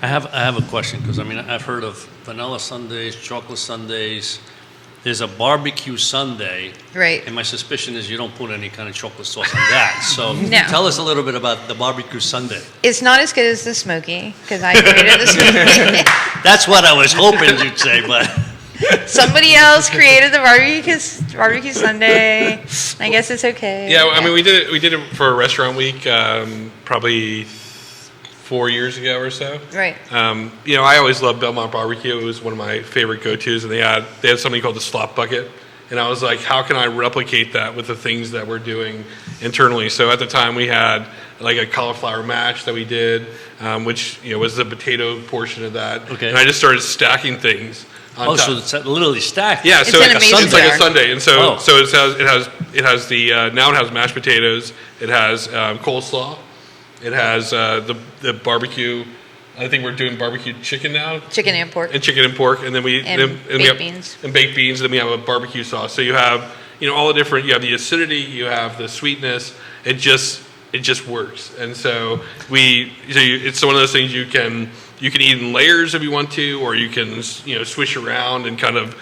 Speaker 1: I have a question, because I've heard of vanilla sundaes, chocolate sundaes. There's a barbecue sundae,
Speaker 4: Right.
Speaker 1: and my suspicion is you don't put any kind of chocolate sauce on that. So
Speaker 4: No.
Speaker 1: tell us a little bit about the barbecue sundae.
Speaker 4: It's not as good as the smoky, because I created the smoky.
Speaker 1: That's what I was hoping you'd say, but
Speaker 4: Somebody else created the barbecue sundae. I guess it's okay.
Speaker 3: Yeah, we did it for a restaurant week, probably 4 years ago or so.
Speaker 4: Right.
Speaker 3: I always loved Belmont barbecue. It was one of my favorite go-tos, and they had something called the slop bucket. And I was like, how can I replicate that with the things that we're doing internally? So at the time we had like a cauliflower mash that we did, which was the potato portion of that.
Speaker 1: Okay.
Speaker 3: And I just started stacking things on top.
Speaker 1: so it's literally stacked.
Speaker 3: Yeah,
Speaker 4: It's
Speaker 3: so
Speaker 4: in a mason
Speaker 3: it's like a
Speaker 4: jar.
Speaker 3: sundae, and so
Speaker 1: Oh.
Speaker 3: so it has the now it has mashed potatoes, it has coleslaw, it has the barbecue. I think we're doing barbecue chicken now,
Speaker 4: Chicken and pork.
Speaker 3: and chicken and pork, and then we
Speaker 4: And
Speaker 3: we
Speaker 4: baked
Speaker 3: have
Speaker 4: beans.
Speaker 3: and baked beans, and then we have a barbecue sauce. So you have all the different. You have the acidity, you have the sweetness. It just works, and so it's one of those things you can eat in layers if you want to, or you can swish around and kind of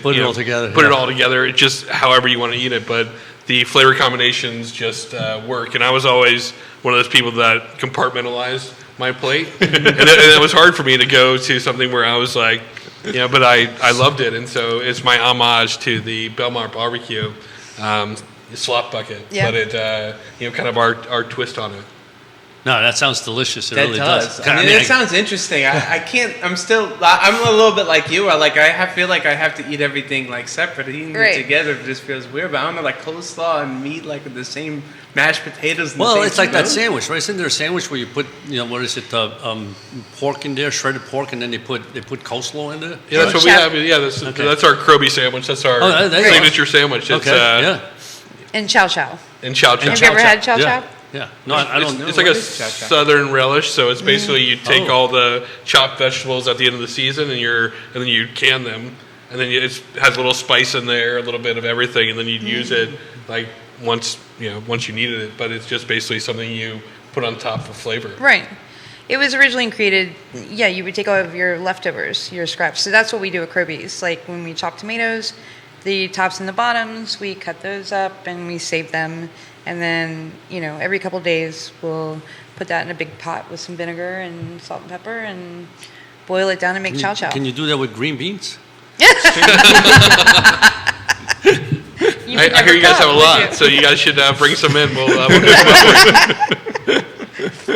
Speaker 1: Put it all together,
Speaker 3: Put it
Speaker 1: yeah.
Speaker 3: all together. It just however you want to eat it, but the flavor combinations just work. And I was always one of those people that compartmentalized my plate, and it was hard for me to go to something where I was like, but I loved it, and so it's my homage to the Belmont barbecue slop bucket, but it kind of our twist on it.
Speaker 1: No, that sounds delicious. It
Speaker 2: That
Speaker 1: really
Speaker 2: does.
Speaker 1: does.
Speaker 2: I mean, it sounds interesting. I can't. I'm a little bit like you. Feel like I have to eat everything like separate. Eating it together just feels weird. But I don't know, like coleslaw and meat, like the same mashed potatoes. And
Speaker 1: Well, it's like that sandwich, right? Isn't there a sandwich where you put, what is it, pork in there, shredded pork, and then they put coleslaw in there?
Speaker 3: Yeah, that's what we have. Yeah, that's our Croby sandwich. That's our signature sandwich. It's,
Speaker 4: And chow chow.
Speaker 3: And chow chow.
Speaker 4: Have you ever had chow chow?
Speaker 1: Yeah. No, I don't.
Speaker 3: It's like a southern relish, so it's basically you take all the chopped vegetables at the end of the season, and then you can them, and then it has a little spice in there, a little bit of everything, and then you'd use it like once you needed it. But it's just basically something you put on top for flavor.
Speaker 4: Right. It was originally created. Yeah, you would take all of your leftovers, your scraps. So that's what we do at Croby's. Like when we chop tomatoes, the tops and the bottoms, we cut those up and we save them. And then, every couple of days we'll put that in a big pot with some vinegar and salt and pepper and boil it down and make chow chow.
Speaker 1: Can you do that with green beans?
Speaker 3: I hear you guys have a lot, so you guys should bring some in. We'll do some.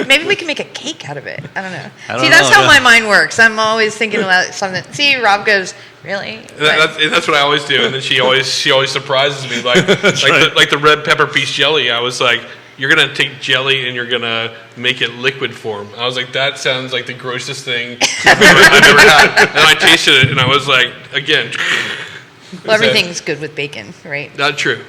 Speaker 4: Maybe we can make a cake out of it. I don't know. That's how my mind works. I'm always thinking about something. See, Rob goes, really?
Speaker 3: That's what I always do, and then she always surprises me, like the red pepper peach jelly. I was like, you're gonna take jelly and you're gonna make it liquid form. I was like, that sounds like the grossest thing I've ever had. And I tasted it, and I was like, again.
Speaker 4: Well, everything's good with bacon, right?
Speaker 3: Not true.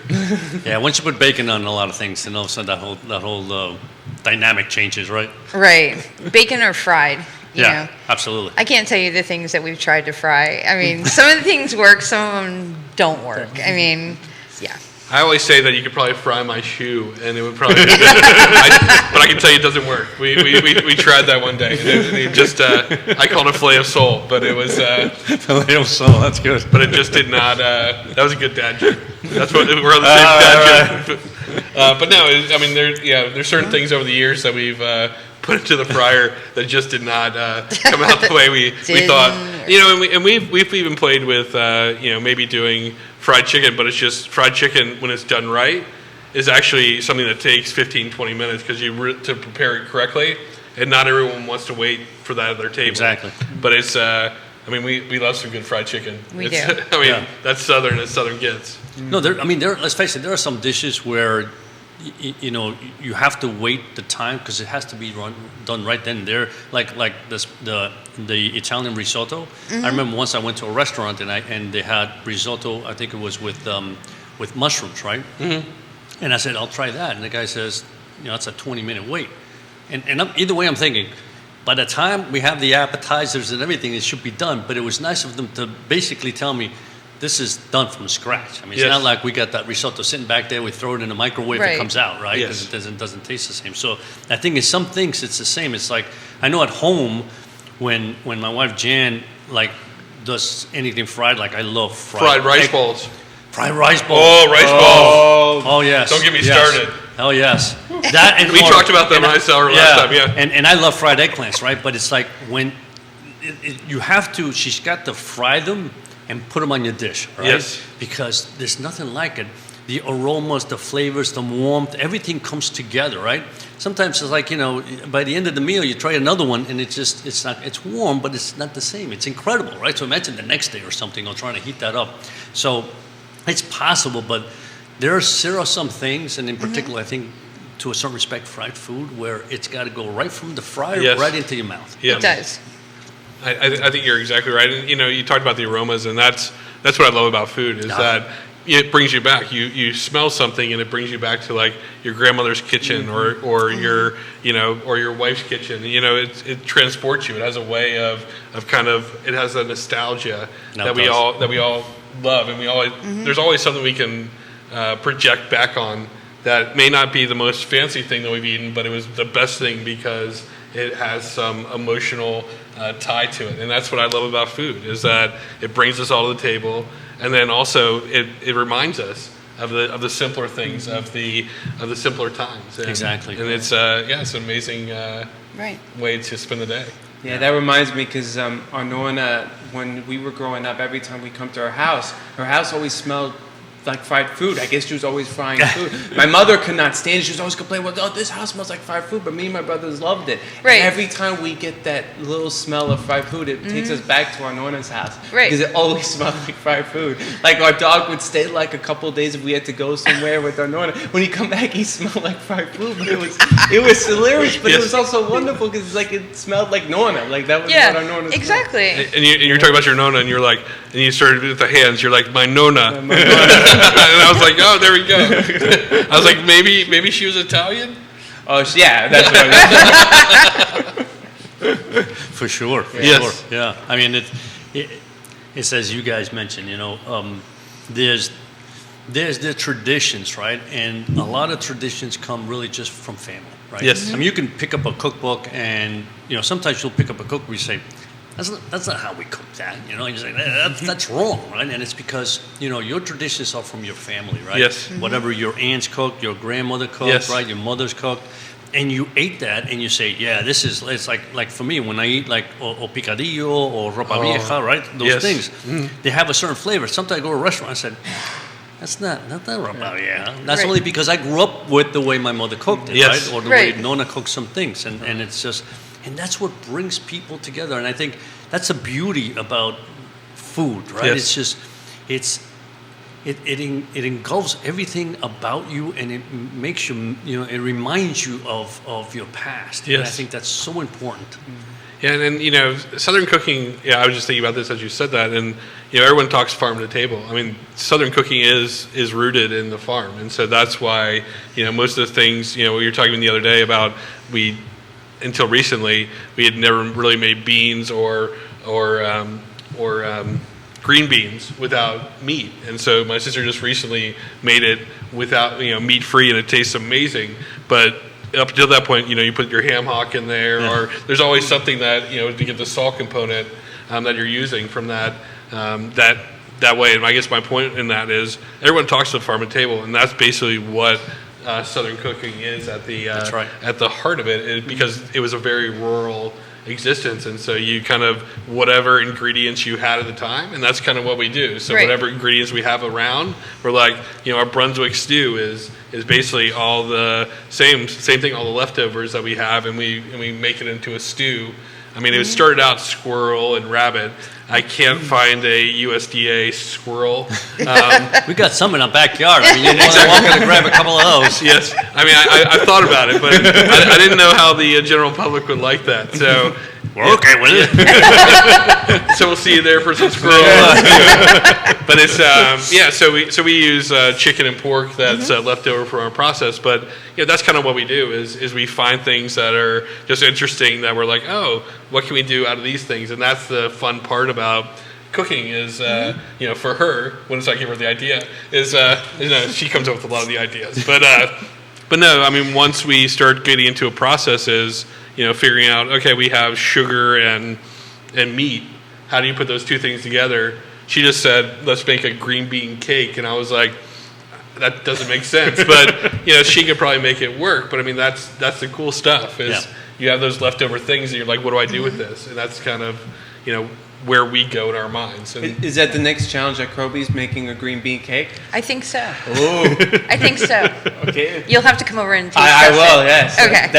Speaker 1: Yeah, once you put bacon on a lot of things, then all of a sudden that whole dynamic changes, right?
Speaker 4: Right. Bacon or fried. You know.
Speaker 1: Absolutely.
Speaker 4: I can't tell you the things that we've tried to fry. I mean, some of the things work, some of them don't work. I mean, yeah.
Speaker 3: I always say that you could probably fry my shoe, and it would probably. But I can tell you it doesn't work. We tried that one day. It just I called it filet of soul, but it was
Speaker 1: filet of soul. That's good.
Speaker 3: But it just did not. That was a good dad joke. That's what we're on the same dad joke. But no, there's certain things over the years that we've put into the fryer that just did not come out the way we thought. And we've even played with maybe doing fried chicken, but it's just fried chicken when it's done right is actually something that takes 15-20 minutes because to prepare it correctly, and not everyone wants to wait for that at their table.
Speaker 1: Exactly.
Speaker 3: But it's we love some good fried chicken.
Speaker 4: We do.
Speaker 3: That's southern as southern gets.
Speaker 1: No, let's face it, there are some dishes where you have to wait the time because it has to be done right then and there. Like the Italian risotto. Mm-hmm. I remember once I went to a restaurant and they had risotto. I think it was with mushrooms, right? Mm-hmm. And I said, I'll try that. And the guy says, it's a 20-minute wait. And either way, I'm thinking, by the time we have the appetizers and everything, it should be done. But it was nice of them to basically tell me, this is done from scratch. I mean, it's not like we got that risotto sitting back there, we throw it in the microwave, it comes out, right?
Speaker 3: Yes.
Speaker 1: Because it doesn't taste the same. So I think in some things it's the same. It's like, I know at home, when my wife Jan, does anything fried, I love fried
Speaker 3: rice balls.
Speaker 1: Fried rice balls.
Speaker 3: Oh, rice balls.
Speaker 1: Oh, yes.
Speaker 3: Don't get me started.
Speaker 1: Oh, yes. That and
Speaker 3: we talked about them last time, yeah.
Speaker 1: And I love fried eggplants, right? But it's like when you have to, she's got to fry them and put them on your dish, right?
Speaker 3: Yes.
Speaker 1: Because there's nothing like it. The aromas, the flavors, the warmth, everything comes together, right? Sometimes it's like, by the end of the meal, you try another one and it's warm, but it's not the same. It's incredible, right? So imagine the next day or something, or trying to heat that up. So it's possible, but there are some things, and in particular, I think, to a certain respect, fried food, where it's got to go right from the fryer right into your mouth.
Speaker 3: Yeah.
Speaker 4: It does.
Speaker 3: I think you're exactly right. And, you talked about the aromas, and that's what I love about food is that it brings you back. You smell something, and it brings you back to your grandmother's kitchen or your your wife's kitchen. It transports you. It has a way of it has a nostalgia that we all love, and we always there's always something we can project back on that may not be the most fancy thing that we've eaten, but it was the best thing because it has some emotional tie to it. And that's what I love about food, is that it brings us all to the table. And then also it reminds us of the simpler things, of the simpler times. And,
Speaker 1: Exactly.
Speaker 3: And it's it's an amazing
Speaker 4: Right.
Speaker 3: way to spend the day.
Speaker 2: Yeah, that reminds me because our Nonna, when we were growing up, every time we come to her house always smelled like fried food. I guess she was always frying food. My mother could not stand it. She was always complaining, well, oh, this house smells like fried food, but me and my brothers loved it.
Speaker 4: Right.
Speaker 2: And every time we get that little smell of fried food, it takes us back to our Nonna's house.
Speaker 4: Right.
Speaker 2: Because it always smelled like fried food. Like our dog would stay like a couple of days if we had to go somewhere with our Nonna. When he come back, he smelled like fried food. But it was hilarious, but it was also wonderful because like it smelled like Nonna. Like that was what our Nonna smelled.
Speaker 4: Exactly.
Speaker 3: And you're talking about your Nonna, and you're like, and you started with the hands. You're like, my Nonna.
Speaker 2: My Nonna.
Speaker 3: And I was like, oh, there we go. I was like, maybe she was Italian.
Speaker 2: Oh, yeah, that's what it is.
Speaker 1: For sure. For
Speaker 3: Yes.
Speaker 1: sure. Yeah. I mean, it's as you guys mentioned, there's the traditions, right? And a lot of traditions come really just from family, right?
Speaker 3: Yes.
Speaker 1: I mean, you can pick up a cookbook and, sometimes you'll pick up a cookbook where you say, that's not how we cook that, and you're saying that's wrong, right? And it's because your traditions are from your family, right?
Speaker 3: Yes.
Speaker 1: Whatever your aunts cooked, your grandmother cooked,
Speaker 3: Yes.
Speaker 1: right? Your mother's cooked, and you ate that, and you say, yeah, it's like for me when I eat like o picadillo or ropa vieja, right? Those
Speaker 3: Yes.
Speaker 1: things, they have a certain flavor. Sometimes I go to a restaurant, I said, that's not ropa vieja. That's
Speaker 4: Right.
Speaker 1: only because I grew up with the way my mother cooked it,
Speaker 3: Yes.
Speaker 1: right? Or the
Speaker 4: Right.
Speaker 1: way Nonna cooked some things, and it's just. And that's what brings people together. And I think that's the beauty about food, right?
Speaker 3: Yes.
Speaker 1: It's just, it engulfs everything about you, and it makes you, it reminds you of your past. And I
Speaker 3: Yes.
Speaker 1: think that's so important.
Speaker 3: Yeah, and Southern cooking. Yeah, I was just thinking about this as you said that, and everyone talks farm to table. I mean, Southern cooking is rooted in the farm, and so that's why most of the things we were talking the other day about until recently, we had never really made beans or green beans without meat, and so my sister just recently made it without meat free, and it tastes amazing. But up until that point, you put your ham hock in there, or there's always something that to get the salt component that you're using from that way. And I guess my point in that is everyone talks to the farm to table, and that's basically what Southern cooking is at the
Speaker 1: That's right.
Speaker 3: at the heart of it, because it was a very rural existence, and so you kind of whatever ingredients you had at the time, and that's kind of what we do. So
Speaker 4: Right.
Speaker 3: whatever ingredients we have around, we're like our Brunswick stew is basically all the same thing, all the leftovers that we have, and we make it into a stew. I mean, it started out squirrel and rabbit. I can't find a USDA squirrel.
Speaker 1: We got some in our backyard. I mean, you're more than welcome to grab a couple of those.
Speaker 3: Yes, I mean, I thought about it, but I didn't know how the general public would like that. So
Speaker 1: We're okay with it.
Speaker 3: so we'll see you there for some squirrel. But it's So we use chicken and pork that's left over from our process. But that's kind of what we do is we find things that are just interesting that we're like, oh, what can we do out of these things? And that's the fun part about cooking is for her, when it's I give her the idea, is she comes up with a lot of the ideas. But no, I mean, once we start getting into a process is figuring out, okay, we have sugar and meat. How do you put those two things together? She just said, let's make a green bean cake, and I was like, that doesn't make sense. But she could probably make it work. But I mean, that's the cool stuff is you have those leftover things, and you're like, what do I do with this? And that's kind of where we go in our minds. And
Speaker 2: Is that the next challenge at Croby's, making a green bean cake?
Speaker 4: I think so.
Speaker 2: Oh,
Speaker 4: I think so.
Speaker 2: okay.
Speaker 4: You'll have to come over and taste
Speaker 2: I
Speaker 4: test
Speaker 2: will,
Speaker 4: it.
Speaker 2: yes.
Speaker 4: Okay.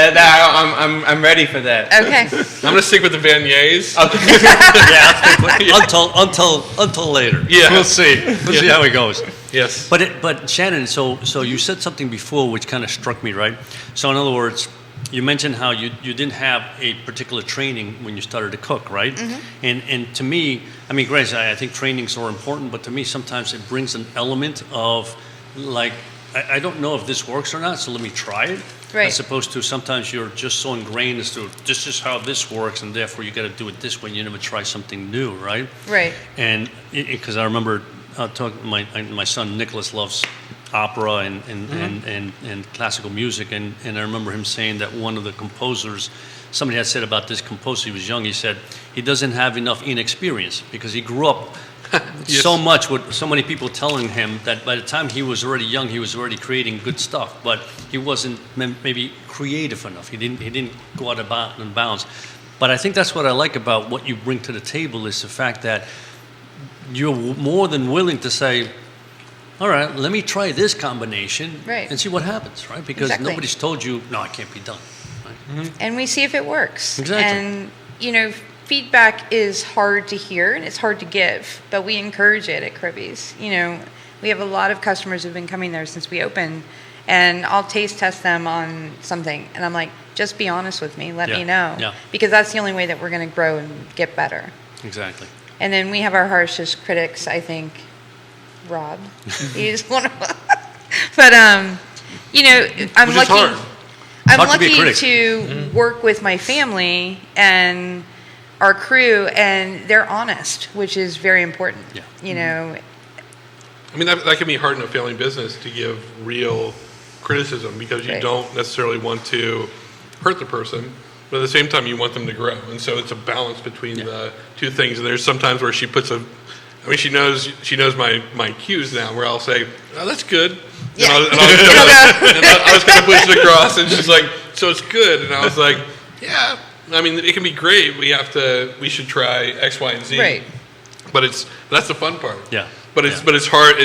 Speaker 2: I'm ready for that.
Speaker 4: Okay.
Speaker 3: I'm gonna stick with the beignets.
Speaker 1: Until later.
Speaker 3: Yeah.
Speaker 1: We'll see. We'll see how it goes.
Speaker 3: Yes.
Speaker 1: But Shannon, so you said something before which kind of struck me, right? So in other words, you mentioned how you didn't have a particular training when you started to cook, right? And to me, I mean, Grace, I think trainings are important, but to me sometimes it brings an element of like, I don't know if this works or not, so let me try it.
Speaker 4: Right.
Speaker 1: As opposed to sometimes you're just so ingrained as to this is how this works, and therefore you got to do it this way. You never try something new, right?
Speaker 4: Right.
Speaker 1: And because I remember talking, my son Nicholas loves opera and classical music, and I remember him saying that one of the composers, somebody had said about this composer, he was young, he said he doesn't have enough inexperience because he grew up
Speaker 3: Yes.
Speaker 1: so much with so many people telling him that by the time he was already young, he was already creating good stuff, but he wasn't maybe creative enough. He didn't go out of bounds. But I think that's what I like about what you bring to the table is the fact that you're more than willing to say, all right, let me try this combination
Speaker 4: Right.
Speaker 1: and see what happens, right? Because
Speaker 4: Exactly.
Speaker 1: nobody's told you, no, it can't be done. Right?
Speaker 4: And we see if it works.
Speaker 1: Exactly.
Speaker 4: And, feedback is hard to hear and it's hard to give, but we encourage it at Croby's. We have a lot of customers who've been coming there since we opened, and I'll taste test them on something. And I'm like, just be honest with me. Let
Speaker 1: Yeah.
Speaker 4: me know.
Speaker 1: Yeah.
Speaker 4: Because that's the only way that we're going to grow and get better.
Speaker 1: Exactly.
Speaker 4: And then we have our harshest critics, I think, Rob. He's one of them. But, I'm
Speaker 3: Which is
Speaker 4: lucky.
Speaker 3: hard.
Speaker 4: I'm
Speaker 1: hard to be a
Speaker 4: lucky
Speaker 1: critic.
Speaker 4: to work with my family and our crew, and they're honest, which is very important.
Speaker 1: Yeah.
Speaker 3: I mean, that can be hard in a family business to give real criticism because you
Speaker 4: Right.
Speaker 3: don't necessarily want to hurt the person, but at the same time, you want them to grow. And so it's a balance between the two things. And there's sometimes where she puts she knows my cues now, where I'll say, oh, that's good.
Speaker 4: Yeah.
Speaker 3: And I was going to push it across, and she's like, so it's good. And I was like, yeah. I mean, it can be great. We should try X, Y, and Z.
Speaker 4: Right.
Speaker 3: But that's the fun part.
Speaker 1: Yeah.
Speaker 3: But it's hard.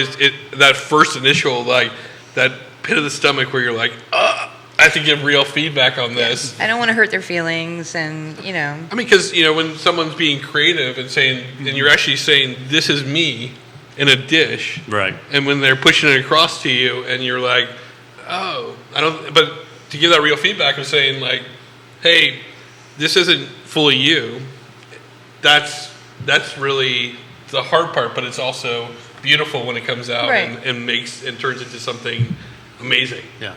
Speaker 3: That first initial, like, that pit of the stomach where you're like, I have to give real feedback on this.
Speaker 4: I don't want to hurt their feelings, and
Speaker 3: I mean, because when someone's being creative and saying, and you're actually saying, this is me in a dish,
Speaker 1: Right.
Speaker 3: and when they're pushing it across to you, and you're like, oh, I don't. But to give that real feedback of saying, like, hey, this isn't fully you. That's really the hard part, but it's also beautiful when it comes out
Speaker 4: Right.
Speaker 3: and turns into something amazing.
Speaker 1: Yeah.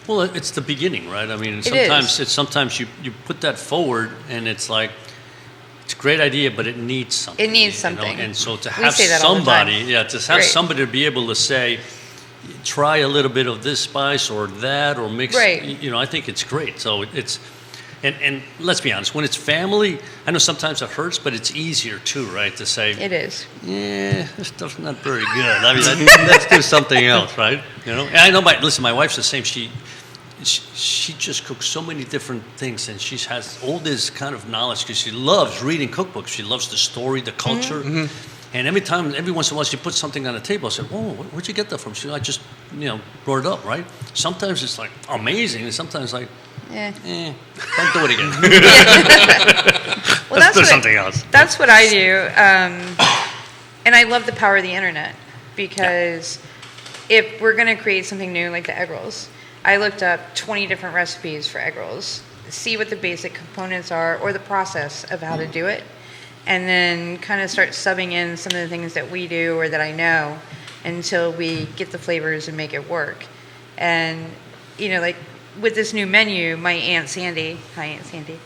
Speaker 1: Well, it's the beginning, right? I mean,
Speaker 4: is.
Speaker 1: sometimes you put that forward, and it's like it's a great idea, but it needs something.
Speaker 4: It needs something.
Speaker 1: And so to
Speaker 4: We
Speaker 1: have
Speaker 4: say that all the
Speaker 1: somebody,
Speaker 4: time.
Speaker 1: to have
Speaker 4: Right.
Speaker 1: somebody to be able to say, try a little bit of this spice or that, or mix.
Speaker 4: Right.
Speaker 1: I think it's great. So it's. And let's be honest, when it's family, I know sometimes it hurts, but it's easier too, right? To say,
Speaker 4: it is.
Speaker 1: yeah, this stuff's not very good. I mean, let's do something else, right? And I know my wife's the same. She just cooks so many different things, and she has all this kind of knowledge because she loves reading cookbooks. She loves the story, the culture.
Speaker 4: Mm-hmm.
Speaker 1: And every once in a while, she puts something on the table. I said, "Oh, where'd you get that from?" I just, brought it up, right? Sometimes it's like amazing, and sometimes like, don't do it again.
Speaker 4: Well,
Speaker 1: Let's do something else.
Speaker 4: That's what I do. And I love the power of the internet because if we're going to create something new like the egg rolls, I looked up 20 different recipes for egg rolls, see what the basic components are or the process of how to do it, and then kind of start subbing in some of the things that we do or that I know until we get the flavors and make it work. And, like with this new menu, my Aunt Sandy, hi Aunt Sandy,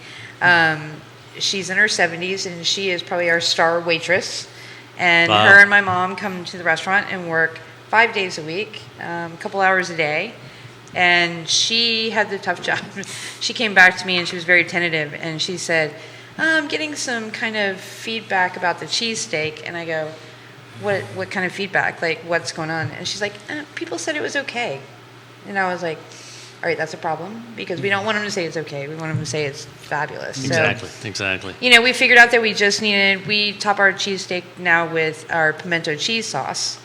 Speaker 4: she's in her 70s and she is probably our star waitress. And
Speaker 1: Wow.
Speaker 4: her and my mom come to the restaurant and work 5 days a week, a couple hours a day. And she had the tough job. She came back to me and she was very tentative. And she said, I'm getting some kind of feedback about the cheesesteak. And I go, what kind of feedback? Like, what's going on? And she's like, people said it was okay. And I was like, all right, that's a problem because we don't want them to say it's okay. We want them to say it's fabulous.
Speaker 1: Exactly.
Speaker 4: So, we figured out that we top our cheesesteak now with our pimento cheese sauce.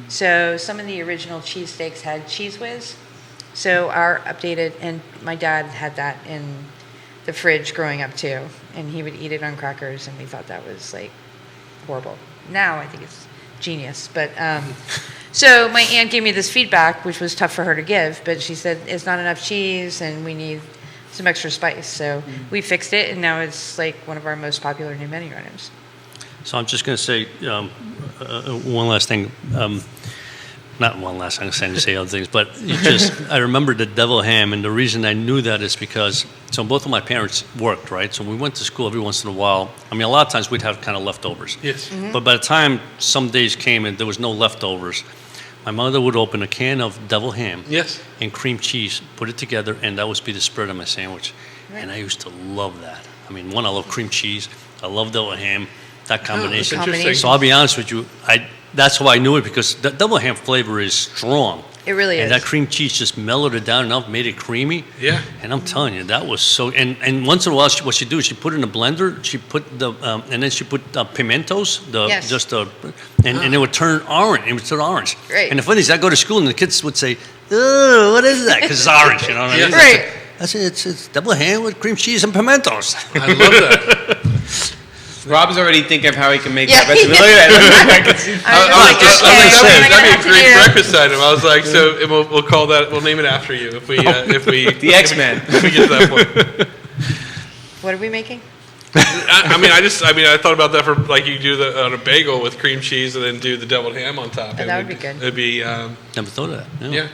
Speaker 4: So some of the original cheesesteaks had Cheese Whiz. So our updated, and my dad had that in the fridge growing up too. And he would eat it on crackers and we thought that was like horrible. Now I think it's genius. But so my aunt gave me this feedback, which was tough for her to give, but she said it's not enough cheese and we need some extra spice. So we fixed it, and now it's like one of our most popular new menu items.
Speaker 1: So I'm just going to say one last thing. Not one last thing, I'm going to say other things, but I remember the devil ham, and the reason I knew that is because, so both of my parents worked, right? So we went to school every once in a while. I mean, a lot of times we'd have kind of leftovers.
Speaker 3: Yes.
Speaker 1: But by the time some days came and there was no leftovers, my mother would open a can of devil ham
Speaker 3: Yes.
Speaker 1: and cream cheese, put it together, and that would be the spread of my sandwich.
Speaker 4: Right.
Speaker 1: And I used to love that. I mean, I love cream cheese. I love devil ham. that combination.
Speaker 3: interesting.
Speaker 1: So I'll be honest with you, that's why I knew it, because the double ham flavor is strong.
Speaker 4: It really
Speaker 1: And
Speaker 4: is.
Speaker 1: that cream cheese just mellowed it down enough, made it creamy.
Speaker 3: Yeah.
Speaker 1: And I'm telling you, that was so. And once in a while, what she do is she put it in a blender. She put and then she put pimentos,
Speaker 4: Yes.
Speaker 1: and it would turn orange. It would turn orange.
Speaker 4: Right.
Speaker 1: And the funny is, I go to school and the kids would say, "Oh, what is that?" Because it's orange. You know what I mean?
Speaker 3: Yeah.
Speaker 4: Right.
Speaker 1: I said, it's double ham with cream cheese and pimentos.
Speaker 3: I love that.
Speaker 2: Rob's already thinking of how he can make
Speaker 4: Yeah.
Speaker 2: that recipe. Look at that. I can see.
Speaker 4: I was
Speaker 1: like,
Speaker 4: like,
Speaker 1: just
Speaker 4: okay,
Speaker 1: like I
Speaker 4: what
Speaker 1: said,
Speaker 4: am I gonna
Speaker 3: That'd
Speaker 4: have
Speaker 3: be a
Speaker 4: to
Speaker 3: great
Speaker 4: do?
Speaker 3: breakfast item. I was like, so and we'll call that. We'll name it after you if we
Speaker 2: The X-Men.
Speaker 3: if we get to that point.
Speaker 4: What are we making?
Speaker 3: I thought about that for like you do on a bagel with cream cheese and then do the deviled ham on top.
Speaker 4: Oh, that would be good.
Speaker 3: It'd be
Speaker 1: Never thought of that.
Speaker 3: yeah.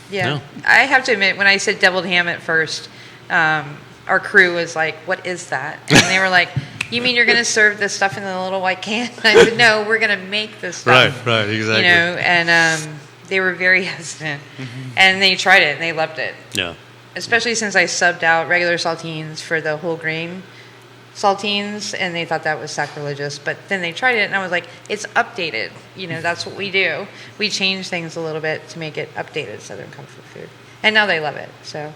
Speaker 4: Yeah.
Speaker 1: No.
Speaker 4: I have to admit, when I said deviled ham at first, our crew was like, "What is that?" And they were like, "You mean you're going to serve this stuff in a little white can?" And I said, "No, we're going to make this stuff."
Speaker 1: Right, exactly.
Speaker 4: You know, and they were very hesitant, and they tried it and they loved it.
Speaker 1: Yeah.
Speaker 4: Especially since I subbed out regular saltines for the whole grain saltines, and they thought that was sacrilegious. But then they tried it, and I was like, "It's updated. You know, that's what we do. We change things a little bit to make it updated Southern comfort food." And now they love it. So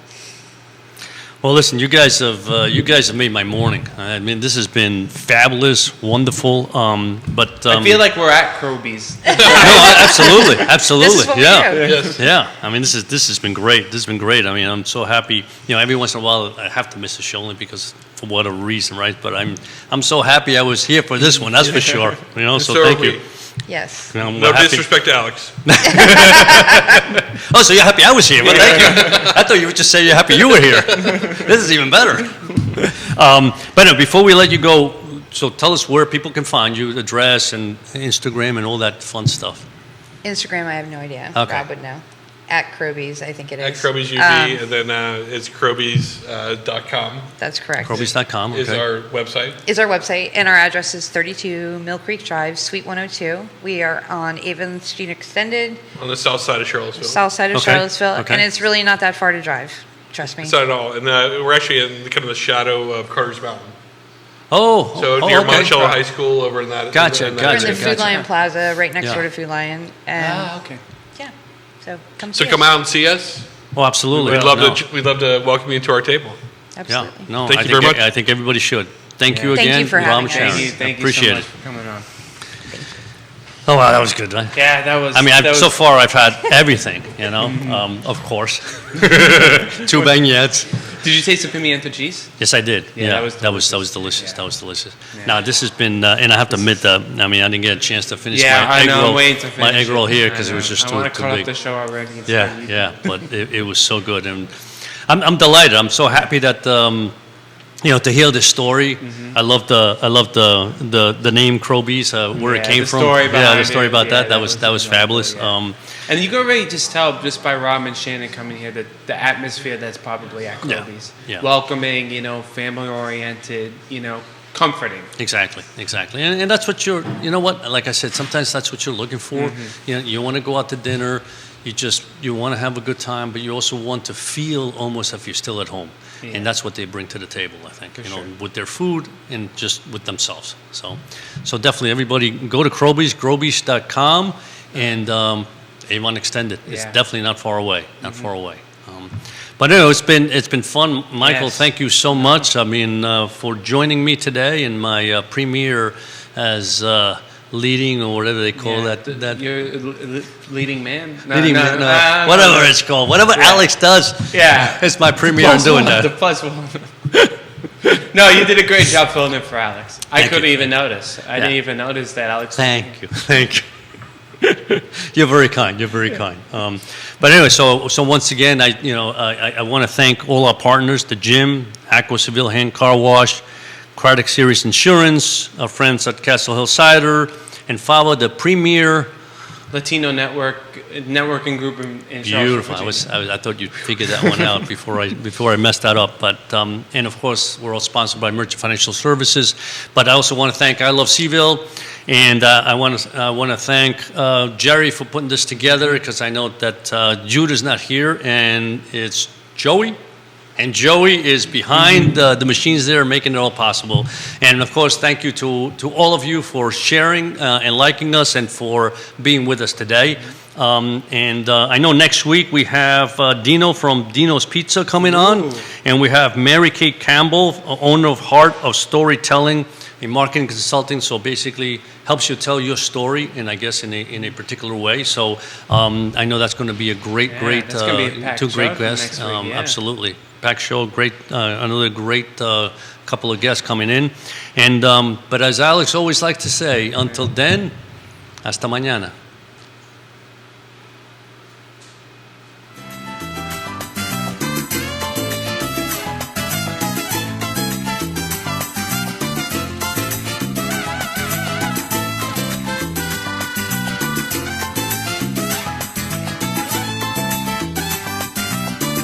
Speaker 1: Well, listen, you guys have made my morning. I mean, this has been fabulous, wonderful. But
Speaker 2: I feel like we're at Croby's.
Speaker 1: no, absolutely.
Speaker 4: this is what we
Speaker 1: Yeah.
Speaker 4: do.
Speaker 3: Yes.
Speaker 1: Yeah, I mean, this has been great. This has been great. I mean, I'm so happy. You know, every once in a while I have to miss a show only because for whatever reason, right? But I'm so happy I was here for this one. That's for sure. You know, so
Speaker 3: So
Speaker 1: thank
Speaker 3: are
Speaker 1: you.
Speaker 3: we.
Speaker 4: Yes.
Speaker 1: You know,
Speaker 3: No
Speaker 1: we're happy.
Speaker 3: disrespect to Alex.
Speaker 1: Oh, so you're happy I was here? Well, thank you. I thought you would just say you're happy you were here. This is even better. But no, before we let you go, so tell us where people can find you, address and Instagram and all that fun stuff.
Speaker 4: Instagram, I have no idea.
Speaker 1: Okay.
Speaker 4: Rob would know. At Croby's, I think it is.
Speaker 3: At Croby's UB, and then it's Croby's.com
Speaker 4: That's correct.
Speaker 1: Crobys.com.
Speaker 3: is
Speaker 1: Okay.
Speaker 3: our website.
Speaker 4: Is our website, and our address is 32 Mill Creek Drive, Suite 102. We are on Avon Street Extended,
Speaker 3: On the south side of Charlottesville.
Speaker 4: south side of
Speaker 1: Okay,
Speaker 4: Charlottesville,
Speaker 1: okay.
Speaker 4: and it's really not that far to drive. Trust me.
Speaker 3: It's not at all. And we're actually in kind of the shadow of Carter's Mountain.
Speaker 1: Oh,
Speaker 3: So
Speaker 1: oh,
Speaker 3: near
Speaker 1: okay.
Speaker 3: Monticello High School over in that.
Speaker 1: Gotcha,
Speaker 3: in that
Speaker 4: We're in
Speaker 1: gotcha,
Speaker 4: the
Speaker 3: area.
Speaker 4: Food
Speaker 1: gotcha.
Speaker 4: Lion Plaza, right next
Speaker 1: Yeah.
Speaker 4: door to Food Lion, and
Speaker 2: Okay.
Speaker 4: yeah. So come.
Speaker 3: So
Speaker 4: see
Speaker 3: come
Speaker 4: us.
Speaker 3: out and see us.
Speaker 1: Oh, absolutely.
Speaker 3: We'd love
Speaker 1: No.
Speaker 3: we'd love to welcome you to our table.
Speaker 1: Yeah,
Speaker 4: Absolutely.
Speaker 1: no,
Speaker 3: Thank
Speaker 1: I
Speaker 3: you
Speaker 1: think,
Speaker 3: very much.
Speaker 1: I think everybody should. Thank you
Speaker 2: Yeah.
Speaker 1: again,
Speaker 4: Thank you for
Speaker 1: Rob
Speaker 4: having
Speaker 1: and
Speaker 4: us.
Speaker 1: Sharon.
Speaker 2: Thank you
Speaker 1: Appreciate
Speaker 2: so much
Speaker 1: it.
Speaker 2: for coming on.
Speaker 1: Oh, wow, that was good, right?
Speaker 2: Yeah, that was.
Speaker 1: I mean,
Speaker 2: that
Speaker 1: so
Speaker 2: was-
Speaker 1: far I've had everything, you know, of course. 2 beignets.
Speaker 2: Did you taste the pimiento cheese?
Speaker 1: Yes, I did.
Speaker 2: Yeah,
Speaker 1: Yeah,
Speaker 2: that was
Speaker 1: that was delicious.
Speaker 2: Yeah.
Speaker 1: That was delicious.
Speaker 2: Yeah.
Speaker 1: Now this has been, and I have to admit that. I mean, I didn't get a chance to finish
Speaker 2: Yeah,
Speaker 1: my
Speaker 2: I
Speaker 1: egg
Speaker 2: know.
Speaker 1: roll.
Speaker 2: I'm waiting to finish
Speaker 1: my egg roll
Speaker 2: it.
Speaker 1: here
Speaker 2: I
Speaker 1: because it
Speaker 2: know.
Speaker 1: was just
Speaker 2: I
Speaker 1: too
Speaker 2: want to cut
Speaker 1: big.
Speaker 2: off the show already. and
Speaker 1: Yeah,
Speaker 2: start eating.
Speaker 1: yeah, but it was so good, and I'm delighted. I'm so happy that you know, to hear this story. I love the name Croby's, where it
Speaker 2: Yeah,
Speaker 1: came
Speaker 2: the
Speaker 1: from.
Speaker 2: story
Speaker 1: Yeah,
Speaker 2: behind
Speaker 1: the story
Speaker 2: it.
Speaker 1: about
Speaker 2: Yeah,
Speaker 1: that. That was
Speaker 2: exactly,
Speaker 1: fabulous.
Speaker 2: yeah. And you can already just tell just by Rob and Shannon coming here that the atmosphere that's probably at
Speaker 1: Yeah,
Speaker 2: Croby's.
Speaker 1: yeah.
Speaker 2: Welcoming, you know, family oriented, you know, comforting.
Speaker 1: Exactly, and that's what you're. You know what? Like I said, sometimes that's what you're looking for. You know, you want to go out to dinner. You want to have a good time, but you also want to feel almost as if you're still at home.
Speaker 2: Yeah.
Speaker 1: And that's what they bring to the table, I think.
Speaker 2: For
Speaker 1: You know,
Speaker 2: sure.
Speaker 1: with their food and just with themselves. So definitely, everybody go to Croby's, Croby's.com, and Avon Extended. It's
Speaker 2: Yeah.
Speaker 1: definitely not far away. Not far away. But anyway, it's been fun, Michael.
Speaker 2: Yes.
Speaker 1: Thank you so much. I mean, for joining me today in my premiere as leading or whatever they call
Speaker 2: Yeah,
Speaker 1: that
Speaker 2: you're a leading man. No,
Speaker 1: leading,
Speaker 2: no, no,
Speaker 1: whatever
Speaker 2: no.
Speaker 1: it's called, whatever Alex does.
Speaker 2: Yeah.
Speaker 1: It's my premiere. I'm
Speaker 2: Plus
Speaker 1: doing
Speaker 2: one,
Speaker 1: that.
Speaker 2: The plus one. No, you did a great job filling in for Alex. I
Speaker 1: Thank
Speaker 2: couldn't
Speaker 1: you.
Speaker 2: even notice. I didn't
Speaker 1: Yeah.
Speaker 2: even notice that Alex.
Speaker 1: Thank you. You're very kind. You're very kind. But anyway, so once again, I want to thank all our partners: the gym, Aqua CVille Hand Car Wash, Craddock Series Insurance, our friends at Castle Hill Cider, and Fava, the premier.
Speaker 2: Latino networking group in
Speaker 1: Beautiful.
Speaker 2: Charlottesville,
Speaker 1: I thought you'd figure that one out before I messed that up. But and of course, we're all sponsored by Emergent Financial Services. But I also want to thank I Love CVille, and I want to thank Jerry for putting this together, because I know that Jude is not here, and it's Joey. And Joey is behind the machines there, making it all possible. And of course, thank you to all of you for sharing and liking us and for being with us today. I know next week we have Dino from Dino's Pizza coming on, and we have Mary Kate Campbell, owner of Heart of Storytelling, a marketing consulting. So basically, helps you tell your story, and I guess in a particular way. So I know that's going to be a great,
Speaker 2: that's gonna be a packed
Speaker 1: two great
Speaker 2: show
Speaker 1: guests.
Speaker 2: next week, yeah.
Speaker 1: Absolutely, packed show. Great, another great couple of guests coming in. And but as Alex always likes to say, until then, hasta mañana.